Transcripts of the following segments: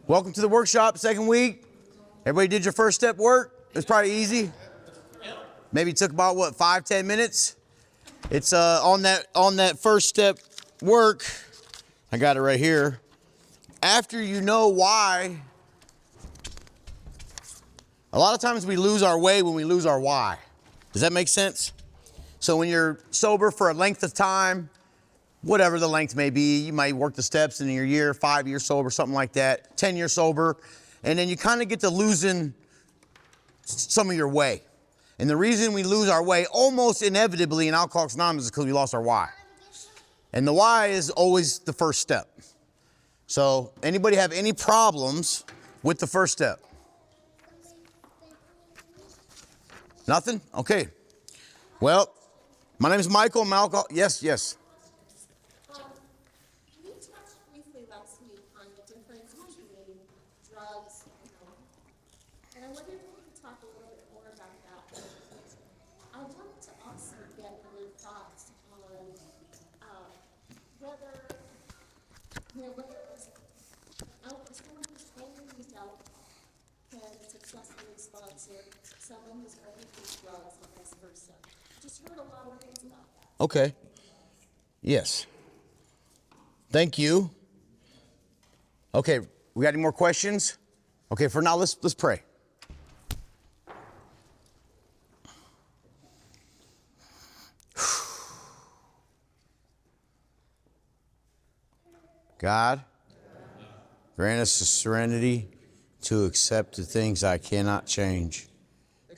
Welcome to the workshop, second week. Everybody did your first step work? It was probably easy. Maybe it took about, 5-10 minutes? It's on that first step work, I got it right here. After you know why, a lot of times we lose our way when we lose our why. Does that make sense? So when you're sober for a length of time, whatever the length may be, you might work the steps in your year, 5 years sober, something like that, 10 years sober, and then you kind of get to losing some of your way. And the reason we lose our way almost inevitably in Alcoholics Anonymous is because we lost our why. And the why is always the first step. So anybody have any problems with the first step? Nothing? Okay. Well, my name is Michael. I'm alcohol. Yes. You touched briefly last week on the difference between drugs and I wonder if you could talk a little bit more about that. I wanted to also get your thoughts on whether someone who's only used alcohol can successfully sponsor someone who's only used drugs and vice versa. Just heard a lot of things about that. Okay. Yes. Thank you. Okay, we got any more questions? Okay, for now, let's pray. God, grant us the serenity to accept the things I cannot change,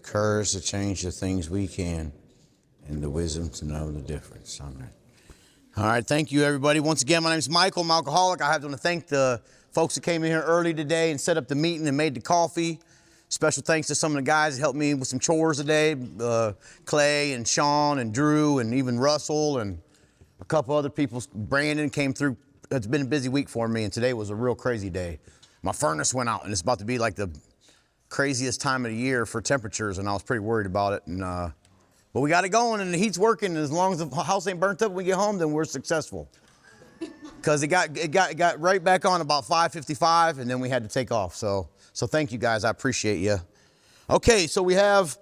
courage to change the things we can, and the wisdom to know the difference. Amen. All right, thank you, everybody. Once again, my name is Michael. I'm an alcoholic. I have to thank the folks that came in here early today and set up the meeting and made the coffee. Special thanks to some of the guys that helped me with some chores today, Clay and Sean and Drew and even Russell and a couple other people. Brandon came through. It's been a busy week for me, and today was a real crazy day. My furnace went out, and it's about to be like the craziest time of the year for temperatures, and I was pretty worried about it. And but we got it going, and the heat's working. And as long as the house ain't burnt up when we get home, then we're successful. Because it got right back on about 5:55, and then we had to take off. So thank you guys. I appreciate you. Okay, so we have,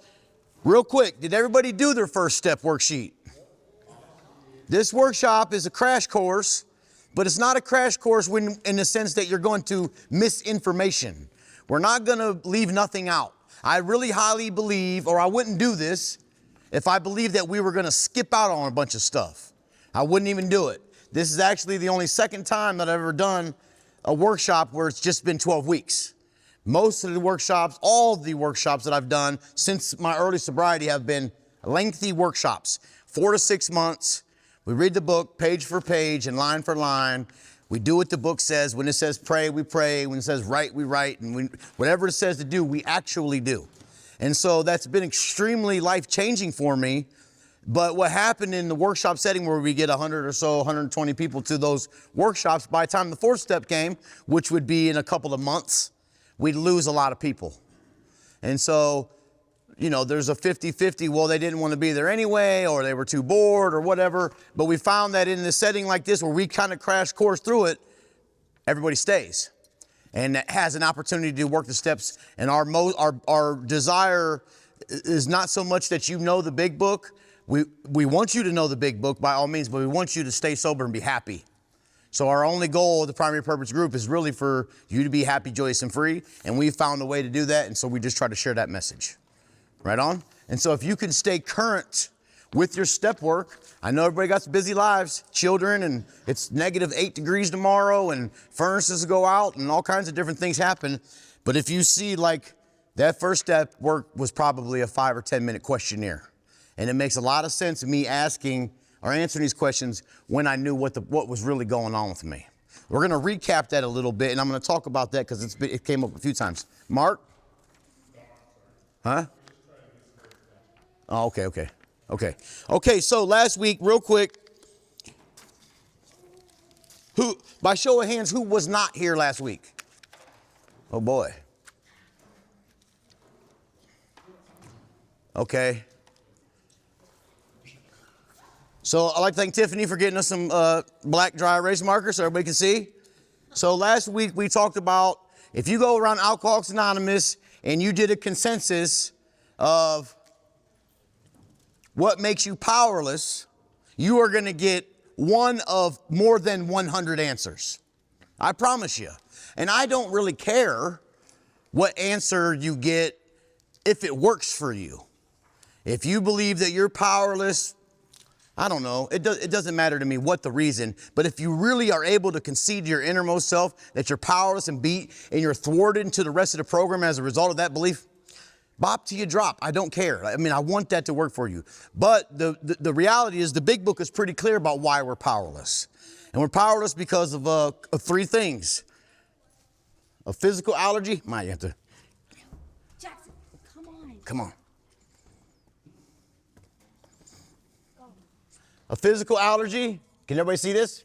real quick, did everybody do their first step worksheet? This workshop is a crash course, but it's not a crash course in the sense that you're going to miss information. We're not going to leave nothing out. I really highly believe, or I wouldn't do this, if I believed that we were going to skip out on a bunch of stuff. I wouldn't even do it. This is actually the only second time that I've ever done a workshop where it's just been 12 weeks. Most of the workshops, all the workshops that I've done since my early sobriety have been lengthy workshops, 4 to 6 months. We read the book page for page and line for line. We do what the book says. When it says pray, we pray. When it says write, we write. And whatever it says to do, we actually do. And so that's been extremely life-changing for me. But what happened in the workshop setting where we get 100 or so, 120 people to those workshops, by the time the fourth step came, which would be in a couple of months, we'd lose a lot of people. And so, there's a 50-50, well, they didn't want to be there anyway, or they were too bored or whatever. But we found that in a setting like this where we kind of crash course through it, everybody stays and has an opportunity to work the steps. And our desire is not so much that you know the big book. We want you to know the big book by all means, but we want you to stay sober and be happy. So our only goal of the primary purpose group is really for you to be happy, joyous, and free. And we found a way to do that. And so we just try to share that message. Right on? And so if you can stay current with your step work, I know everybody got busy lives, children, and it's -8 degrees tomorrow, and furnaces go out, and all kinds of different things happen. But if you see, like, that first step work was probably a 5 or 10 minute questionnaire. And it makes a lot of sense of me asking or answering these questions when I knew what was really going on with me. We're going to recap that a little bit, and I'm going to talk about that because it came up a few times. Mark? Huh? Oh, okay, so last week, real quick, by show of hands, who was not here last week? Oh boy. Okay. So I'd like to thank Tiffany for getting us some black dry erase markers so everybody can see. So last week we talked about If you go around Alcoholics Anonymous and you did a consensus of what makes you powerless, you are going to get one of more than 100 answers. I promise you. And I don't really care what answer you get if it works for you. If you believe that you're powerless, I don't know. It doesn't matter to me what the reason. But if you really are able to concede to your innermost self that you're powerless and beat and you're thwarted into the rest of the program as a result of that belief, bop till you drop. I don't care. I mean, I want that to work for you. But the reality is the big book is pretty clear about why we're powerless. And we're powerless because of three things. A physical allergy. Might you have to. Jackson, come on. Come on. A physical allergy. Can everybody see this?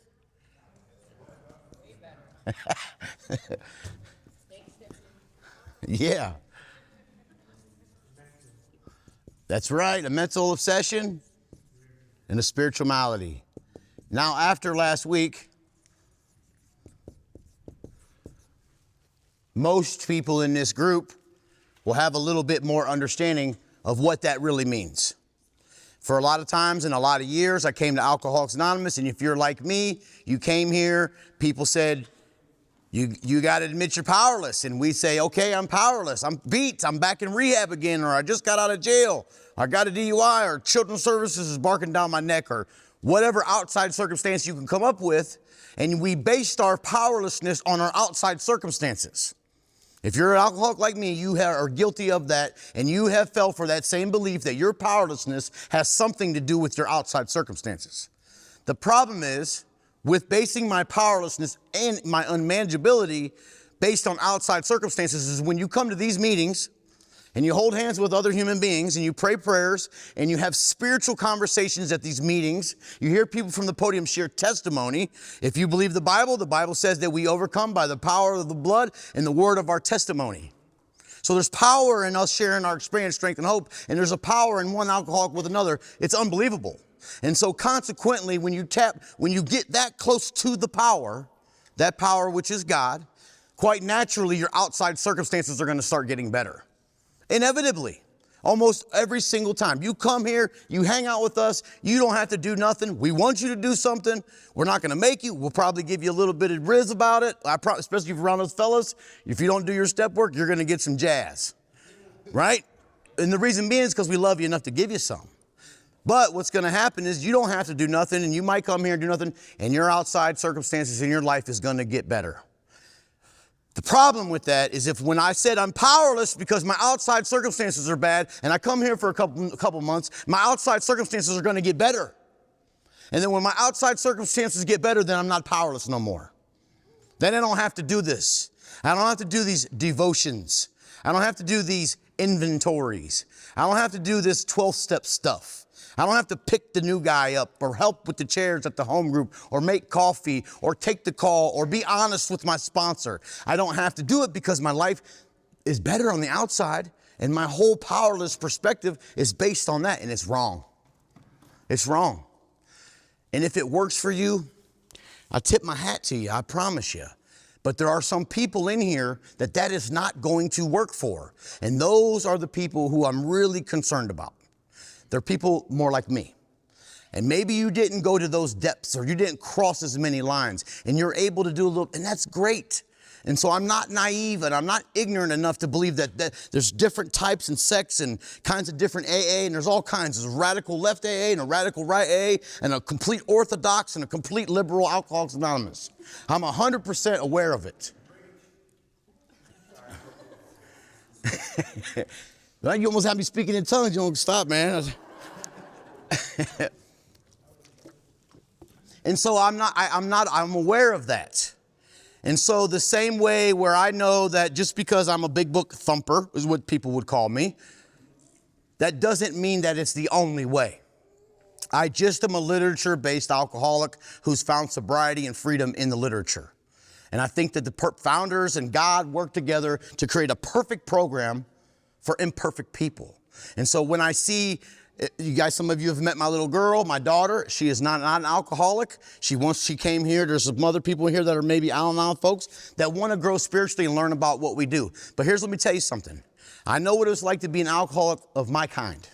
Yeah. That's right. A mental obsession and a spiritual malady. Now, after last week, most people in this group will have a little bit more understanding of what that really means. For a lot of times and a lot of years, I came to Alcoholics Anonymous, and if you're like me, you came here, people said, you got to admit you're powerless. And we say, okay, I'm powerless. I'm beat. I'm back in rehab again, or I just got out of jail. I got a DUI, or children's services is barking down my neck, or whatever outside circumstance you can come up with. And we based our powerlessness on our outside circumstances. If you're an alcoholic like me, you are guilty of that, and you have fell for that same belief that your powerlessness has something to do with your outside circumstances. The problem is, with basing my powerlessness and my unmanageability based on outside circumstances, is when you come to these meetings and you hold hands with other human beings and you pray prayers and you have spiritual conversations at these meetings. You hear people from the podium share testimony. If you believe the Bible says that we overcome by the power of the blood and the word of our testimony. So there's power in us sharing our experience, strength, and hope, and there's a power in one alcoholic with another. It's unbelievable. And so consequently, when you get that close to the power, that power which is God, quite naturally your outside circumstances are going to start getting better. Inevitably, almost every single time. You come here, you hang out with us, you don't have to do nothing. We want you to do something. We're not going to make you. We'll probably give you a little bit of riz about it, especially if you're around those fellas. If you don't do your step work, you're going to get some jazz, right? And the reason being is because we love you enough to give you some. But what's going to happen is you don't have to do nothing, and you might come here and do nothing, and your outside circumstances in your life is going to get better. The problem with that is if when I said I'm powerless because my outside circumstances are bad, and I come here for a couple months, my outside circumstances are going to get better. And then when my outside circumstances get better, then I'm not powerless no more. Then I don't have to do this. I don't have to do these devotions. I don't have to do these inventories. I don't have to do this 12-step stuff. I don't have to pick the new guy up or help with the chairs at the home group or make coffee or take the call or be honest with my sponsor. I don't have to do it because my life is better on the outside, and my whole powerless perspective is based on that, and it's wrong. It's wrong. And if it works for you, I tip my hat to you, I promise you. But there are some people in here that is not going to work for. And those are the people who I'm really concerned about. They're people more like me. And maybe you didn't go to those depths, or you didn't cross as many lines, and you're able to do a little, and that's great. And so I'm not naive, and I'm not ignorant enough to believe that there's different types and sects and kinds of different AA, and there's all kinds. There's a radical left AA and a radical right AA and a complete orthodox and a complete liberal Alcoholics Anonymous. I'm 100% aware of it. You almost have me speaking in tongues. You don't stop, man. And so I'm aware of that. And so the same way where I know that just because I'm a big book thumper is what people would call me, that doesn't mean that it's the only way. I just am a literature-based alcoholic who's found sobriety and freedom in the literature. And I think that the founders and God worked together to create a perfect program for imperfect people. And so when I see You guys, some of you have met my little girl, my daughter. She is not an alcoholic. Once she came here, there's some other people here that are maybe Al-Anon folks that want to grow spiritually and learn about what we do. But let me tell you something. I know what it was like to be an alcoholic of my kind.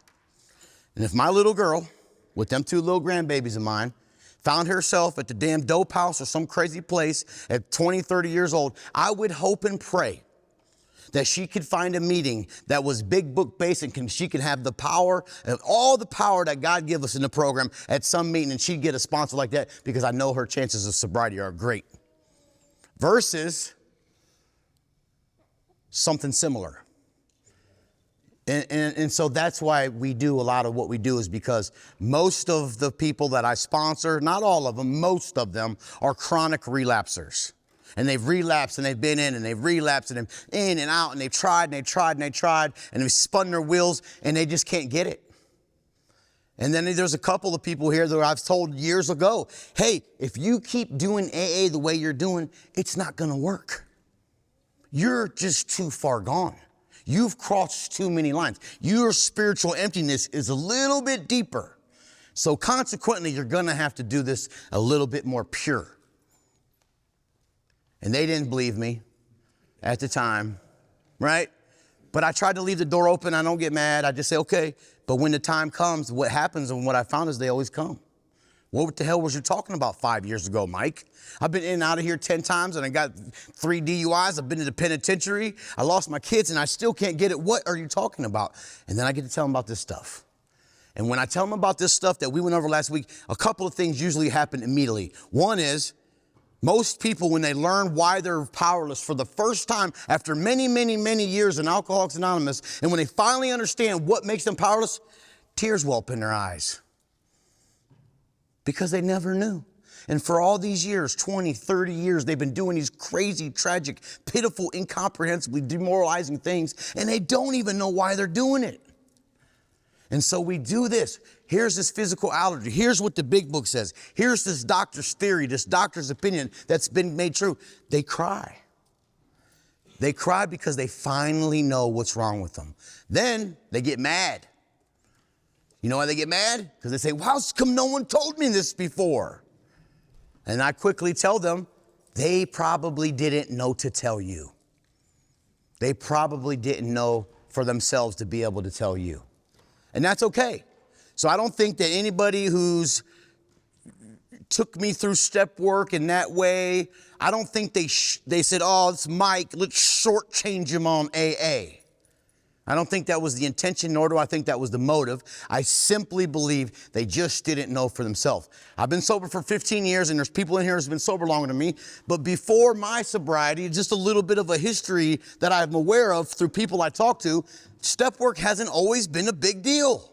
And if my little girl, with them 2 little grandbabies of mine, found herself at the damn dope house or some crazy place at 20, 30 years old, I would hope and pray that she could find a meeting that was big book based and she could have the power, all the power that God gives us in the program at some meeting, and she'd get a sponsor like that because I know her chances of sobriety are great. Versus something similar. And so that's why we do a lot of what we do, is because most of the people that I sponsor, not all of them, most of them are chronic relapsers. And they've relapsed and they've been in and they've relapsed and they've in and out and they've tried and they've tried and they've tried and they've spun their wheels and they just can't get it. And then there's a couple of people here that I've told years ago, hey, if you keep doing AA the way you're doing, it's not going to work. You're just too far gone. You've crossed too many lines. Your spiritual emptiness is a little bit deeper. So consequently, you're going to have to do this a little bit more pure. And they didn't believe me at the time, right? But I tried to leave the door open. I don't get mad. I just say, okay. But when the time comes, what happens and what I found is they always come. What the hell was you talking about 5 years ago, Mike? I've been in and out of here 10 times and I got 3 DUIs. I've been to the penitentiary. I lost my kids and I still can't get it. What are you talking about? And then I get to tell them about this stuff. And when I tell them about this stuff that we went over last week, a couple of things usually happen immediately. One is, most people, when they learn why they're powerless for the first time after many, many, many years in Alcoholics Anonymous, and when they finally understand what makes them powerless, tears well up in their eyes. Because they never knew. And for all these years, 20, 30 years, they've been doing these crazy, tragic, pitiful, incomprehensibly demoralizing things, and they don't even know why they're doing it. And so we do this. Here's this physical allergy. Here's what the big book says. Here's this doctor's theory, this doctor's opinion that's been made true. They cry. They cry because they finally know what's wrong with them. Then they get mad. You know why they get mad? Because they say, well, how come no one told me this before? And I quickly tell them, they probably didn't know to tell you. They probably didn't know for themselves to be able to tell you. And that's okay. So I don't think that anybody who's took me through step work in that way, I don't think they said, oh, it's Mike, let's shortchange him on AA. I don't think that was the intention, nor do I think that was the motive. I simply believe they just didn't know for themselves. I've been sober for 15 years, and there's people in here who's been sober longer than me. But before my sobriety, just a little bit of a history that I'm aware of through people I talk to, step work hasn't always been a big deal.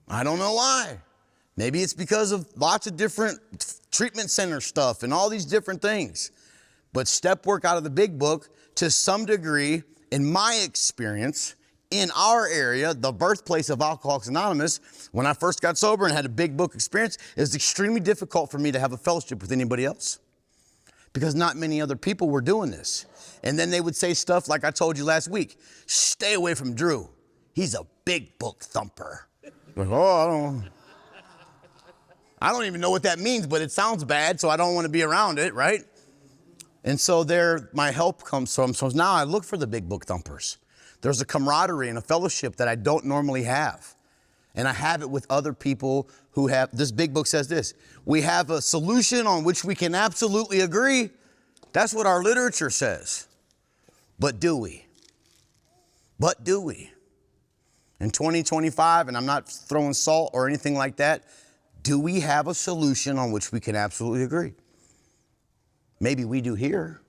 I don't know why. Maybe it's because of lots of different treatment center stuff and all these different things. But step work out of the big book, to some degree, in my experience, in our area, the birthplace of Alcoholics Anonymous, when I first got sober and had a big book experience, it was extremely difficult for me to have a fellowship with anybody else because not many other people were doing this. And then they would say stuff like I told you last week, stay away from Drew. He's a big book thumper. Like, oh, I don't even know what that means, but it sounds bad, so I don't want to be around it, right? And so there, my help comes from. So now I look for the big book thumpers. There's a camaraderie and a fellowship that I don't normally have. And I have it with other people who have, this big book says this, we have a solution on which we can absolutely agree. That's what our literature says. But do we? But do we? In 2025, and I'm not throwing salt or anything like that, do we have a solution on which we can absolutely agree? Maybe we do here,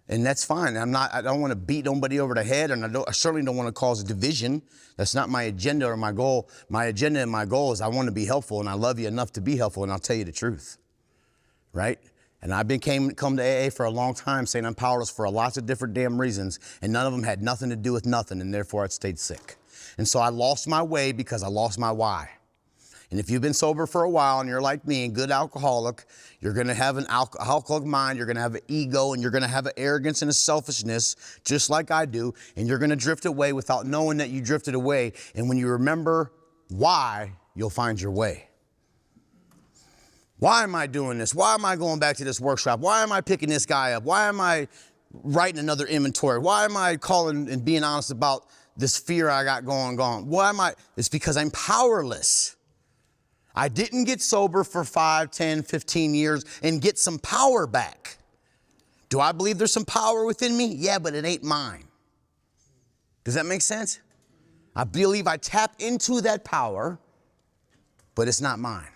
and that's fine. I don't want to beat nobody over the head, and I certainly don't want to cause a division. That's not my agenda or my goal. My agenda and my goal is I want to be helpful, and I love you enough to be helpful, and I'll tell you the truth, right? And I've come to AA for a long time saying I'm powerless for lots of different damn reasons, and none of them had nothing to do with nothing, and therefore I stayed sick. And so I lost my way because I lost my why. And if you've been sober for a while and you're like me, a good alcoholic, you're going to have an alcoholic mind, you're going to have an ego, and you're going to have an arrogance and a selfishness, just like I do, and you're going to drift away without knowing that you drifted away. And when you remember why, you'll find your way. Why am I doing this? Why am I going back to this workshop? Why am I picking this guy up? Why am I writing another inventory? Why am I calling and being honest about this fear I got going on? Why am I? It's because I'm powerless. I didn't get sober for 5, 10, 15 years and get some power back. Do I believe there's some power within me? Yeah, but it ain't mine. Does that make sense? I believe I tap into that power, but it's not mine.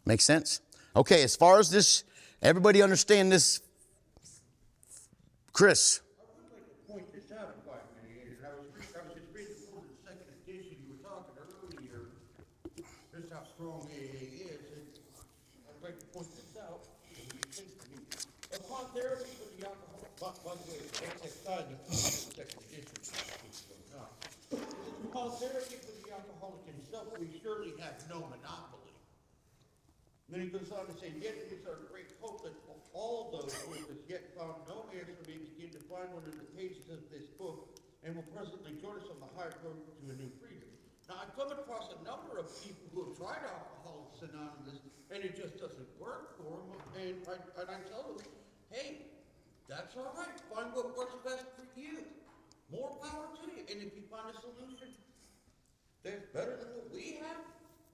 Make sense? Okay, as far as this, everybody understand this? Chris. I would like to point this out in 5 minutes. I was just reading over the second edition. You were talking earlier, just how strong AA is. And I'd like to point this out. And you think to me, upon therapy for the alcohol, by the way, XXI, the second edition. Upon therapy for the alcoholic himself, we surely have no monopoly. Then he goes on to say, yet it is our great hope that all those who have as yet found no answer may begin to find one of the pages of this book and will presently join us on the high road to a new freedom. Now, I've come across a number of people who have tried Alcoholics Anonymous and it just doesn't work for them. And I tell them, hey, that's all right. Find what works best for you. More power to you. And if you find a solution that's better than what we have,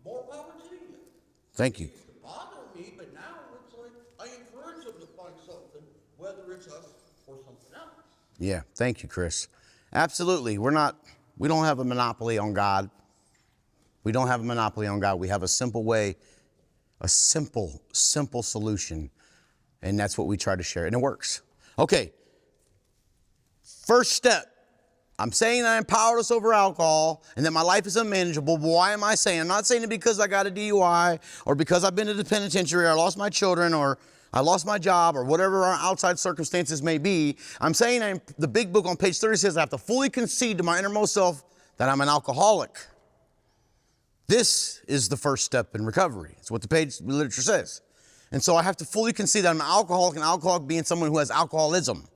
more power to you. Thank you. Bother me, but now it's like I encourage them to find something, whether it's us or something else. Yeah, thank you, Chris. Absolutely. We don't have a monopoly on God. We don't have a monopoly on God. We have a simple way, a simple solution. And that's what we try to share. And it works. Okay. First step. I'm saying I'm powerless over alcohol and that my life is unmanageable, but why am I saying? I'm not saying it because I got a DUI or because I've been to the penitentiary or I lost my children or I lost my job or whatever our outside circumstances may be. I'm saying the big book on page 30 says I have to fully concede to my innermost self that I'm an alcoholic. This is the first step in recovery. It's what the page literature says. And so I have to fully concede that I'm an alcoholic, and alcoholic being someone who has alcoholism.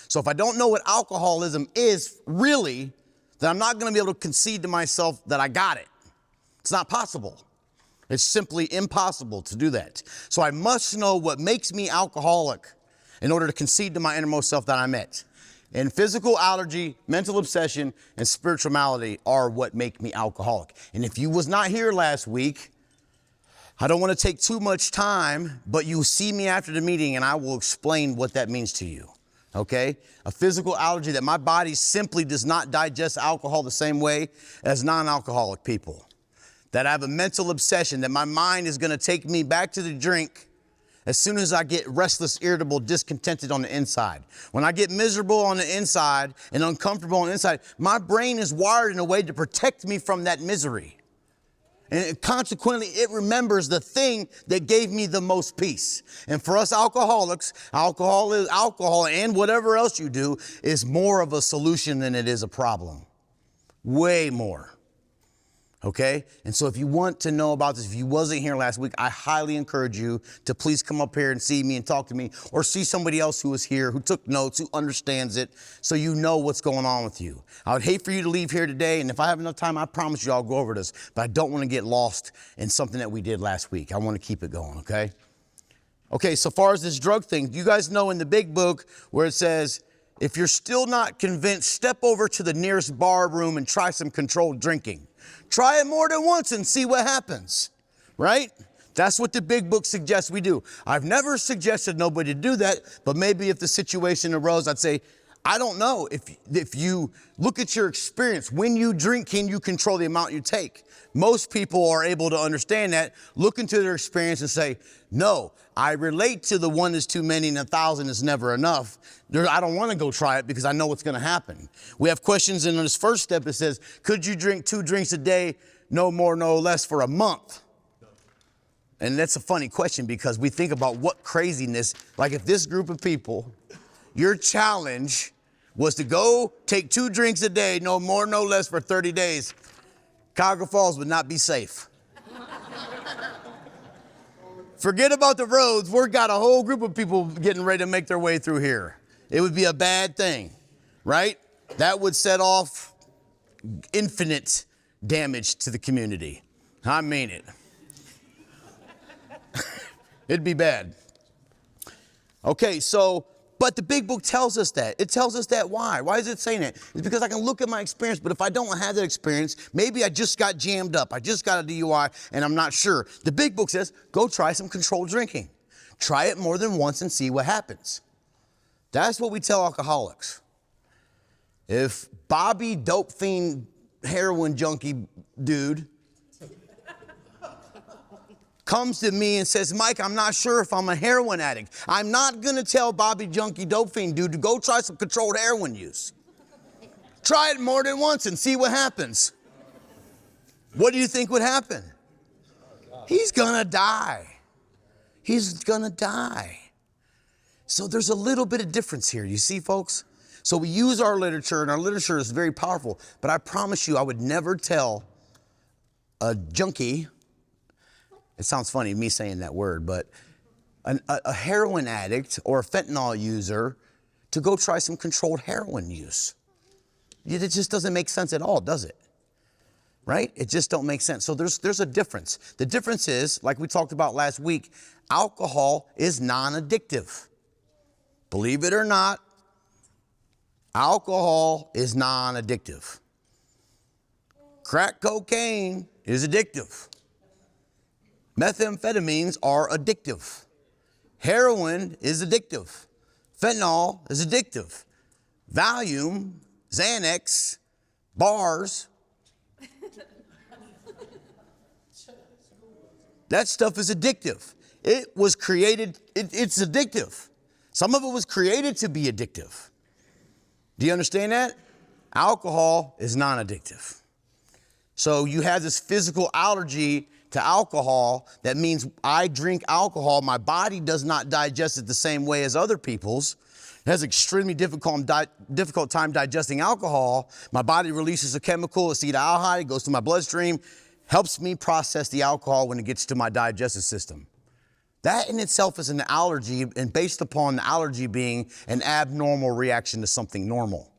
So if I don't know what alcoholism is really, then I'm not going to be able to concede to myself that I got it. It's not possible. It's simply impossible to do that. So I must know what makes me alcoholic in order to concede to my innermost self that I'm it. And physical allergy, mental obsession, and spiritual malady are what make me alcoholic. And if you was not here last week, I don't want to take too much time, but you see me after the meeting and I will explain what that means to you. Okay? A physical allergy that my body simply does not digest alcohol the same way as non-alcoholic people. That I have a mental obsession, that my mind is going to take me back to the drink as soon as I get restless, irritable, discontented on the inside. When I get miserable on the inside and uncomfortable on the inside, my brain is wired in a way to protect me from that misery. And consequently, it remembers the thing that gave me the most peace. And for us alcoholics, alcohol and whatever else you do is more of a solution than it is a problem. Way more. Okay? And so if you want to know about this, if you wasn't here last week, I highly encourage you to please come up here and see me and talk to me, or see somebody else who was here, who took notes, who understands it, so you know what's going on with you. I would hate for you to leave here today, and if I have enough time, I promise you I'll go over this, but I don't want to get lost in something that we did last week. I want to keep it going, okay? Okay, so far as this drug thing, you guys know in the big book where it says, if you're still not convinced, step over to the nearest bar room and try some controlled drinking. Try it more than once and see what happens, right? That's what the big book suggests we do. I've never suggested nobody do that, but maybe if the situation arose, I'd say, I don't know. If you look at your experience, when you drink, can you control the amount you take? Most people are able to understand that, look into their experience and say, no, I relate to the 1 is too many and 1,000 is never enough. I don't want to go try it because I know what's going to happen. We have questions in this first step. It says, could you drink 2 drinks a day, no more, no less, for a month? And that's a funny question because we think about what craziness, like if this group of people, your challenge was to go take 2 drinks a day, no more, no less, for 30 days. Cuyahoga Falls would not be safe. Forget about the roads. We've got a whole group of people getting ready to make their way through here. It would be a bad thing, right? That would set off infinite damage to the community. I mean it. It'd be bad. Okay, so, but the big book tells us that. It tells us that why? Why is it saying that? It's because I can look at my experience, but if I don't have that experience, maybe I just got jammed up. I just got a DUI and I'm not sure. The big book says, go try some controlled drinking. Try it more than once and see what happens. That's what we tell alcoholics. If Bobby, dope fiend, heroin junkie dude comes to me and says, Mike, I'm not sure if I'm a heroin addict. I'm not going to tell Bobby, junkie, dope fiend dude to go try some controlled heroin use. Try it more than once and see what happens. What do you think would happen? He's going to die. He's going to die. So there's a little bit of difference here. You see, folks? So we use our literature, and our literature is very powerful. But I promise you, I would never tell a junkie, it sounds funny, me saying that word, but a heroin addict or a fentanyl user to go try some controlled heroin use. It just doesn't make sense at all, does it? Right? It just don't make sense. So there's a difference. The difference is, like we talked about last week, alcohol is non-addictive. Believe it or not, alcohol is non-addictive. Crack cocaine is addictive. Methamphetamines are addictive. Heroin is addictive. Fentanyl is addictive. Valium, Xanax, bars. That stuff is addictive. It was created, it's addictive. Some of it was created to be addictive. Do you understand that? Alcohol is non-addictive. So you have this physical allergy to alcohol. That means I drink alcohol. My body does not digest it the same way as other people's. It has extremely difficult time digesting alcohol. My body releases a chemical, acetaldehyde, goes to my bloodstream, helps me process the alcohol when it gets to my digestive system. That in itself is an allergy, and based upon the allergy being an abnormal reaction to something normal,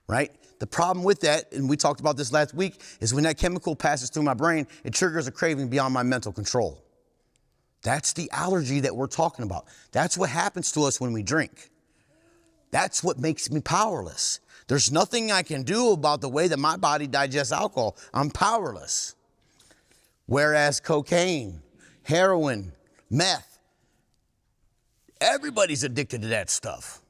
right? The problem with that, and we talked about this last week, is when that chemical passes through my brain, it triggers a craving beyond my mental control. That's the allergy that we're talking about. That's what happens to us when we drink. That's what makes me powerless. There's nothing I can do about the way that my body digests alcohol. I'm powerless. Whereas cocaine, heroin, meth, everybody's addicted to that stuff.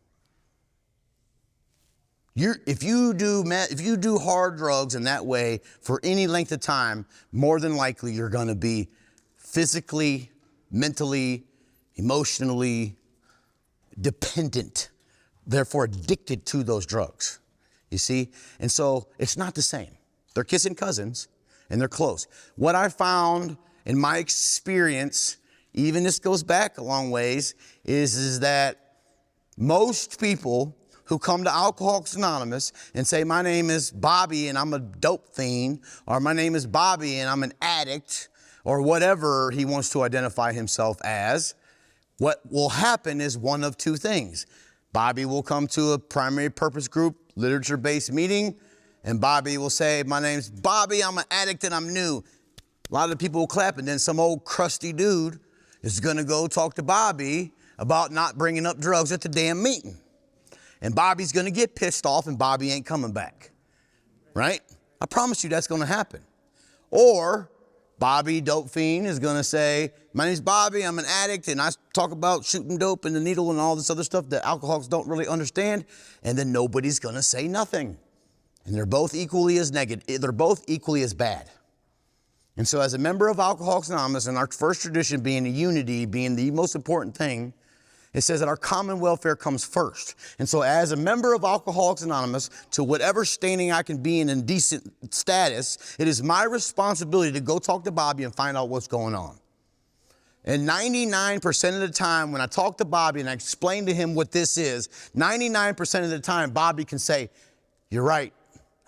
If you do hard drugs in that way for any length of time, more than likely you're going to be physically, mentally, emotionally dependent, therefore addicted to those drugs. You see? And so it's not the same. They're kissing cousins and they're close. What I found in my experience, even this goes back a long ways, is that most people who come to Alcoholics Anonymous and say, my name is Bobby and I'm a dope fiend, or my name is Bobby and I'm an addict, or whatever he wants to identify himself as, what will happen is one of two things. Bobby will come to a primary purpose group, literature-based meeting, and Bobby will say, my name's Bobby, I'm an addict and I'm new. A lot of the people will clap, and then some old crusty dude is gonna go talk to Bobby about not bringing up drugs at the damn meeting. And Bobby's gonna get pissed off and Bobby ain't coming back, right? I promise you that's gonna happen. Or Bobby, dope fiend, is gonna say, my name's Bobby, I'm an addict, and I talk about shooting dope in the needle and all this other stuff that alcoholics don't really understand, and then nobody's gonna say nothing. And they're both equally as negative, they're both equally as bad. And so as a member of Alcoholics Anonymous, and our first tradition being unity, being the most important thing, it says that our common welfare comes first. And so as a member of Alcoholics Anonymous, to whatever standing I can be in decent status, it is my responsibility to go talk to Bobby and find out what's going on. And 99% of the time when I talk to Bobby and I explain to him what this is, 99% of the time Bobby can say, you're right,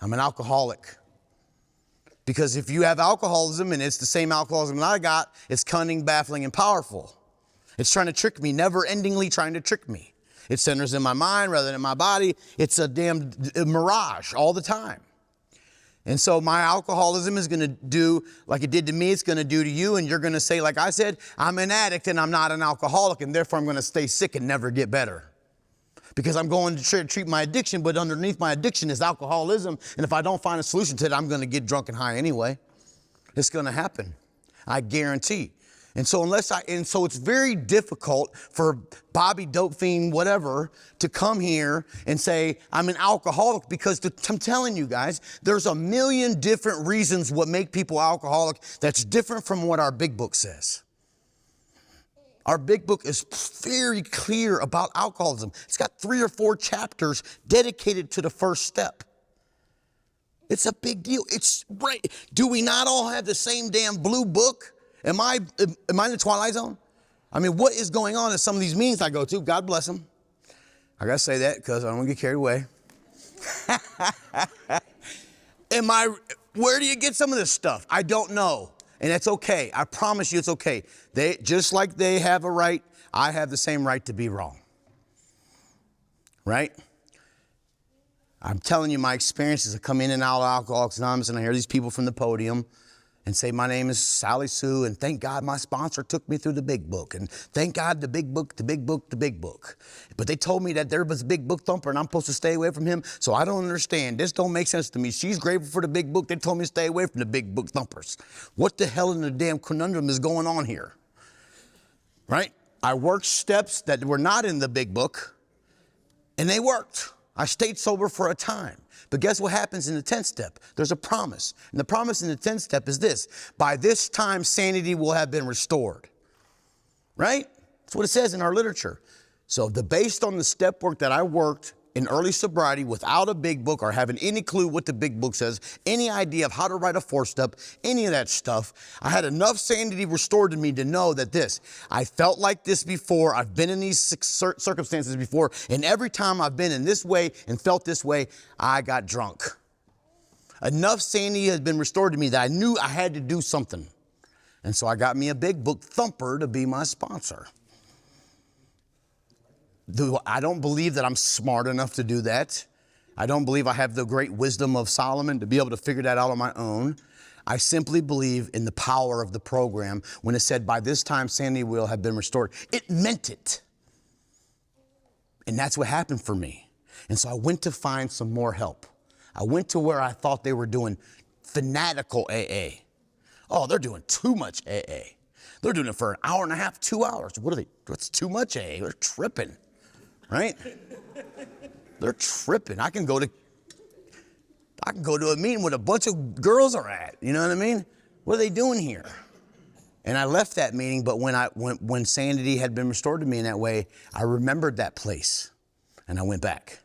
I'm an alcoholic. Because if you have alcoholism and it's the same alcoholism that I got, it's cunning, baffling, and powerful. It's trying to trick me, never-endingly trying to trick me. It centers in my mind rather than in my body. It's a damn mirage all the time. And so my alcoholism is going to do like it did to me, it's going to do to you. And you're going to say, like I said, I'm an addict and I'm not an alcoholic, and therefore I'm going to stay sick and never get better. Because I'm going to try to treat my addiction, but underneath my addiction is alcoholism. And if I don't find a solution to it, I'm going to get drunk and high anyway. It's going to happen. I guarantee. And so it's very difficult for Bobby, dope fiend, whatever, to come here and say, I'm an alcoholic, because I'm telling you guys, there's a million different reasons what make people alcoholic that's different from what our big book says. Our big book is very clear about alcoholism. It's got 3 or 4 chapters dedicated to the first step. It's a big deal. It's right. Do we not all have the same damn blue book? Am I in the Twilight Zone? I mean, what is going on in some of these meetings I go to? God bless them. I got to say that because I don't want to get carried away. Where do you get some of this stuff? I don't know. And it's okay. I promise you it's okay. Just like they have a right, I have the same right to be wrong. Right? I'm telling you my experiences. I come in and out of Alcoholics Anonymous and I hear these people from the podium and say, my name is Sally Sue, and thank God my sponsor took me through the big book. And thank God the big book, the big book, the big book. But they told me that there was a big book thumper and I'm supposed to stay away from him. So I don't understand. This don't make sense to me. She's grateful for the big book. They told me to stay away from the big book thumpers. What the hell in the damn conundrum is going on here? Right? I worked steps that were not in the big book, and they worked. I stayed sober for a time. But guess what happens in the 10th step? There's a promise. And the promise in the 10th step is this: by this time, sanity will have been restored. Right? That's what it says in our literature. So based on the step work that I worked in early sobriety without a big book or having any clue what the big book says, any idea of how to write a 4-step, any of that stuff, I had enough sanity restored to me to know that I felt like this before, I've been in these circumstances before, and every time I've been in this way and felt this way, I got drunk. Enough sanity has been restored to me that I knew I had to do something. And so I got me a big book thumper to be my sponsor. I don't believe that I'm smart enough to do that. I don't believe I have the great wisdom of Solomon to be able to figure that out on my own. I simply believe in the power of the program. When it said, by this time, sanity will have been restored, it meant it. And that's what happened for me. And so I went to find some more help. I went to where I thought they were doing fanatical AA. Oh, they're doing too much AA. They're doing it for an hour and a half, 2 hours. What's too much AA? They're tripping. Right? They're tripping. I can go to a meeting where a bunch of girls are at. You know what I mean? What are they doing here? And I left that meeting, but when sanity had been restored to me in that way, I remembered that place. And I went back.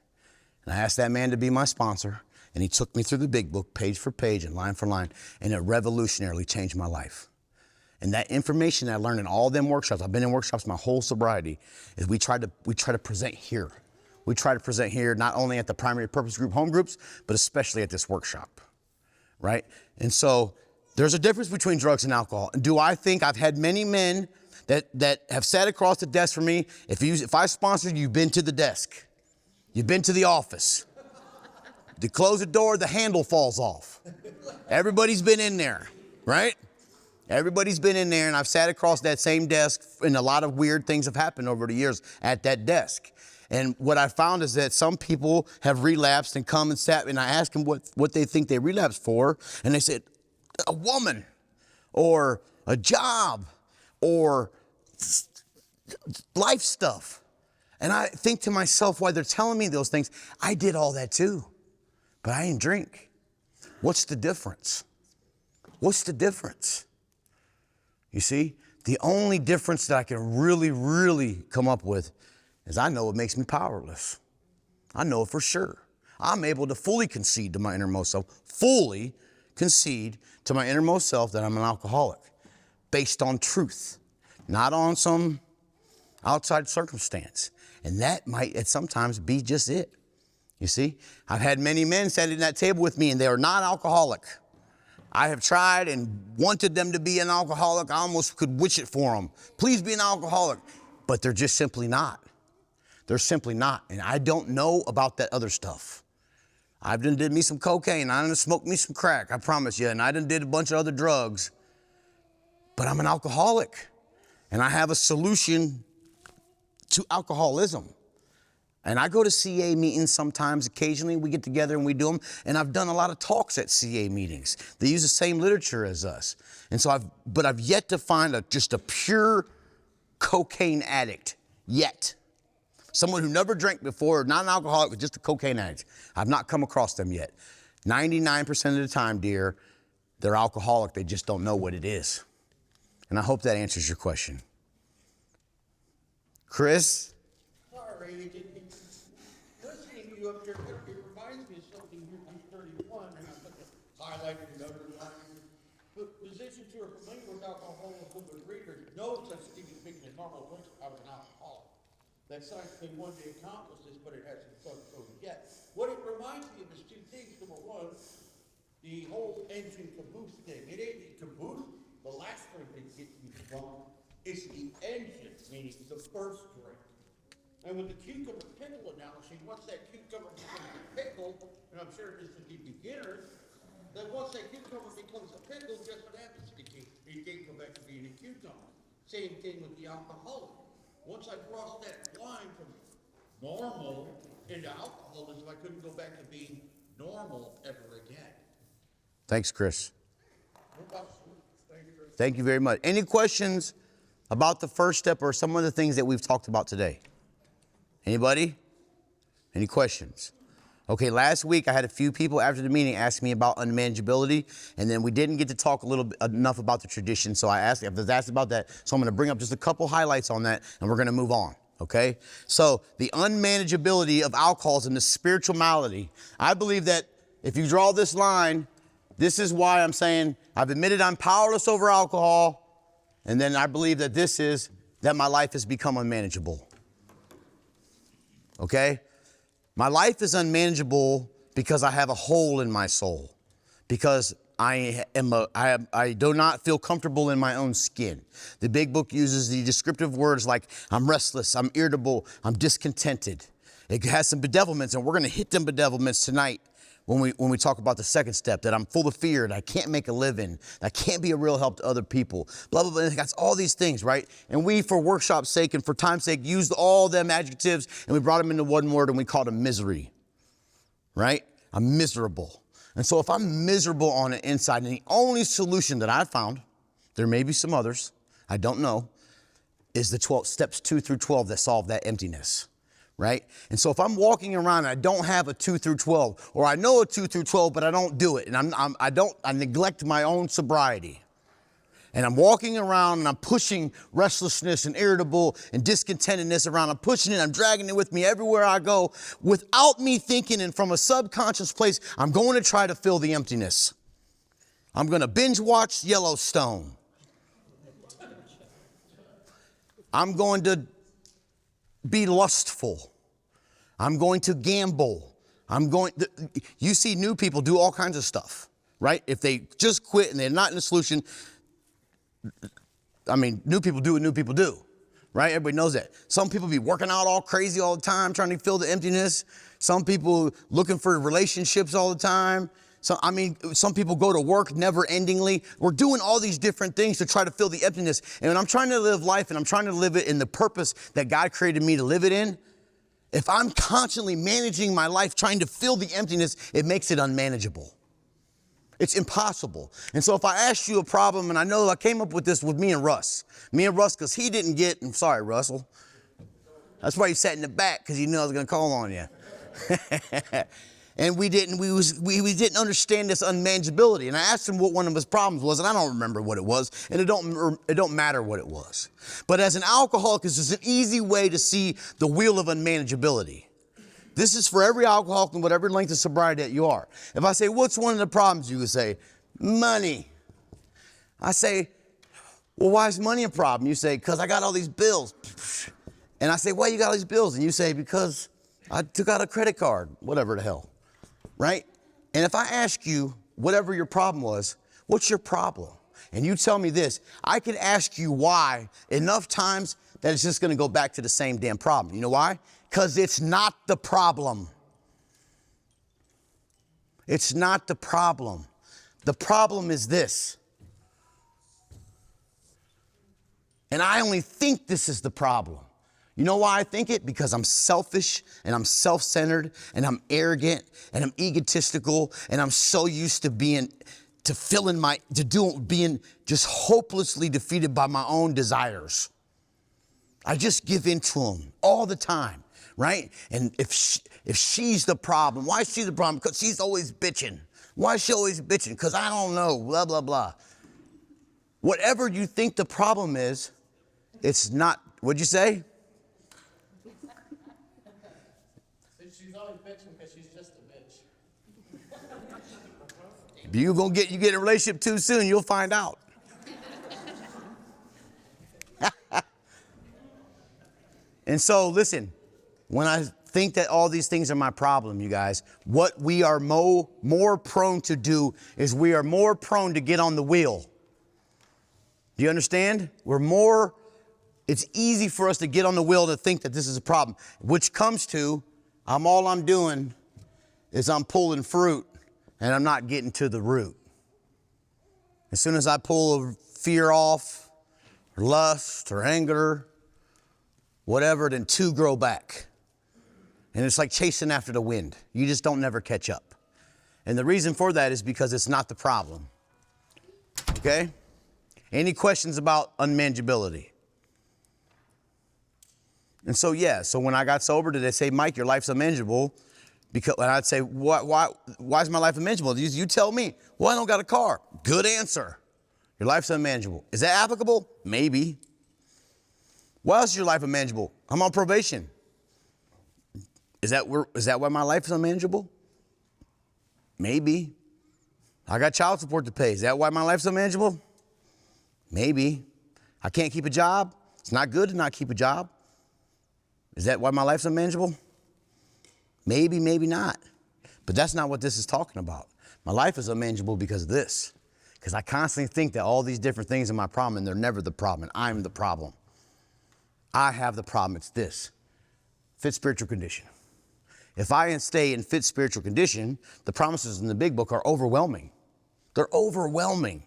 And I asked that man to be my sponsor, and he took me through the big book, page for page and line for line, and it revolutionarily changed my life. And that information that I learned in all them workshops, I've been in workshops my whole sobriety, is we try to present here. We try to present here not only at the primary purpose group home groups, but especially at this workshop, right? And so there's a difference between drugs and alcohol. And do I think I've had many men that have sat across the desk from me? If I sponsored you, you've been to the desk. You've been to the office. To close the door, the handle falls off. Everybody's been in there, right? Everybody's been in there, and I've sat across that same desk, and a lot of weird things have happened over the years at that desk. And what I found is that some people have relapsed and come and sat, and I asked them what they think they relapsed for, and they said, a woman, or a job, or life stuff. And I think to myself, while they're telling me those things, I did all that too, but I didn't drink. What's the difference? What's the difference? You see, the only difference that I can really, really come up with is I know it makes me powerless. I know it for sure. I'm able to fully concede to my innermost self, that I'm an alcoholic based on truth, not on some outside circumstance. And that might sometimes be just it. You see, I've had many men sat at that table with me and they are not alcoholic. I have tried and wanted them to be an alcoholic. I almost could wish it for them. Please be an alcoholic. But they're just simply not. They're simply not. And I don't know about that other stuff. I've done did me some cocaine. I done smoked me some crack, I promise you. And I done did a bunch of other drugs. But I'm an alcoholic. And I have a solution to alcoholism. And I go to CA meetings sometimes, occasionally we get together and we do them. And I've done a lot of talks at CA meetings. They use the same literature as us. And so I've yet to find just a pure cocaine addict, yet. Someone who never drank before, not an alcoholic, but just a cocaine addict. I've not come across them yet. 99% of the time, dear, they're alcoholic, they just don't know what it is. And I hope that answers your question. Chris? Sorry, listening to you up there, it reminds me of something you 31, and I put it highlighted and underlined. But physicians who are familiar with alcoholism and readers know such thing as being a normal list of an alcoholic. That scientifically one day accomplished this, but it hasn't done so yet. What it reminds me of is two things. Number one, the whole engine caboose thing. It ain't the caboose, the last thing that gets you drunk. It's the engine, meaning the first drink. And with the cucumber pickle analogy, once that cucumber becomes a pickle, and I'm sure this is the beginners, then once that cucumber becomes a pickle, guess what happens to the you can't go back to being a cucumber. Same thing with the alcoholic. Once I crossed that line from normal into alcoholism, I couldn't go back to being normal ever again. Thanks, Chris. No problem. Thank you very much. Thank you very much. Any questions about the first step or some of the things that we've talked about today? Anybody? Any questions? Okay, last week I had a few people after the meeting ask me about unmanageability, and then we didn't get to talk enough about the tradition, so I was asked about that, so I'm gonna bring up just a couple highlights on that, and we're gonna move on, okay? So the unmanageability of alcoholism, the spiritual malady. I believe that if you draw this line, this is why I'm saying I've admitted I'm powerless over alcohol, and then I believe that this is that my life has become unmanageable. Okay? My life is unmanageable because I have a hole in my soul, because I do not feel comfortable in my own skin. The big book uses the descriptive words like I'm restless, I'm irritable, I'm discontented. It has some bedevilments, and we're going to hit them bedevilments tonight when we talk about the second step, that I'm full of fear and I can't make a living, I can't be a real help to other people, blah, blah, blah. That's all these things, right? And we, for workshop's sake and for time's sake, used all them adjectives and we brought them into one word and we called them misery, right? I'm miserable. And so if I'm miserable on the inside, and the only solution that I found, there may be some others, I don't know, is the 12 steps 2 through 12 that solve that emptiness. Right? And so if I'm walking around and I don't have a 2 through 12, or I know a 2 through 12, but I don't do it, and I neglect my own sobriety, and I'm walking around and I'm pushing restlessness and irritable and discontentedness around, I'm pushing it, I'm dragging it with me everywhere I go, without me thinking, and from a subconscious place, I'm going to try to fill the emptiness. I'm going to binge watch Yellowstone. I'm going to be lustful. I'm going to gamble. You see new people do all kinds of stuff, right? If they just quit and they're not in the solution, I mean, new people do what new people do, right? Everybody knows that. Some people be working out all crazy all the time, trying to fill the emptiness. Some people looking for relationships all the time. Some people go to work never-endingly. We're doing all these different things to try to fill the emptiness. And when I'm trying to live life and I'm trying to live it in the purpose that God created me to live it in, if I'm constantly managing my life trying to fill the emptiness, it makes it unmanageable. It's impossible. And so if I asked you a problem, and I know I came up with this with me and Russ, because he didn't get, I'm sorry, Russell. That's why he sat in the back, because he knew I was going to call on you. And we didn't understand this unmanageability. And I asked him what one of his problems was, and I don't remember what it was, and it don't matter what it was. But as an alcoholic, this is an easy way to see the wheel of unmanageability. This is for every alcoholic and whatever length of sobriety that you are. If I say, what's one of the problems? You would say, money. I say, well, why is money a problem? You say, because I got all these bills. And I say, why you got all these bills? And you say, because I took out a credit card, whatever the hell. Right? And if I ask you, whatever your problem was, What's your problem? And you tell me this, I can ask you why enough times that it's just going to go back to the same damn problem. You know why? Because it's not the problem. It's not the problem. The problem is this. And I only think this is the problem. You know why I think it? Because I'm selfish and I'm self-centered and I'm arrogant and I'm egotistical and I'm so used to being just hopelessly defeated by my own desires. I just give in to them all the time, right? And if she's the problem, why is she the problem? Because she's always bitching. Why is she always bitching? Because I don't know, blah, blah, blah. Whatever you think the problem is, it's not, what'd you say? She's always bitching because she's just a bitch. You get in a relationship too soon, you'll find out. And so listen, when I think that all these things are my problem, you guys, what we are more prone to do is we are more prone to get on the wheel. Do you understand? It's easy for us to get on the wheel to think that this is a problem, which comes to, all I'm doing is I'm pulling fruit and I'm not getting to the root. As soon as I pull fear off, or lust, or anger, whatever, then two grow back. And it's like chasing after the wind. You just don't never catch up. And the reason for that is because it's not the problem. Okay? Any questions about unmanageability? And so, so when I got sober, did they say, Mike, your life's unmanageable? And I'd say, why is my life unmanageable? You tell me. Well, I don't got a car. Good answer. Your life's unmanageable. Is that applicable? Maybe. Why is your life unmanageable? I'm on probation. Is that why my life is unmanageable? Maybe. I got child support to pay. Is that why my life's unmanageable? Maybe. I can't keep a job. It's not good to not keep a job. Is that why my life's unmanageable? Maybe, maybe not. But that's not what this is talking about. My life is unmanageable because of this. Because I constantly think that all these different things are my problem, and they're never the problem, and I'm the problem. I have the problem. It's this. Fit spiritual condition. If I stay in fit spiritual condition, the promises in the big book are overwhelming. They're overwhelming.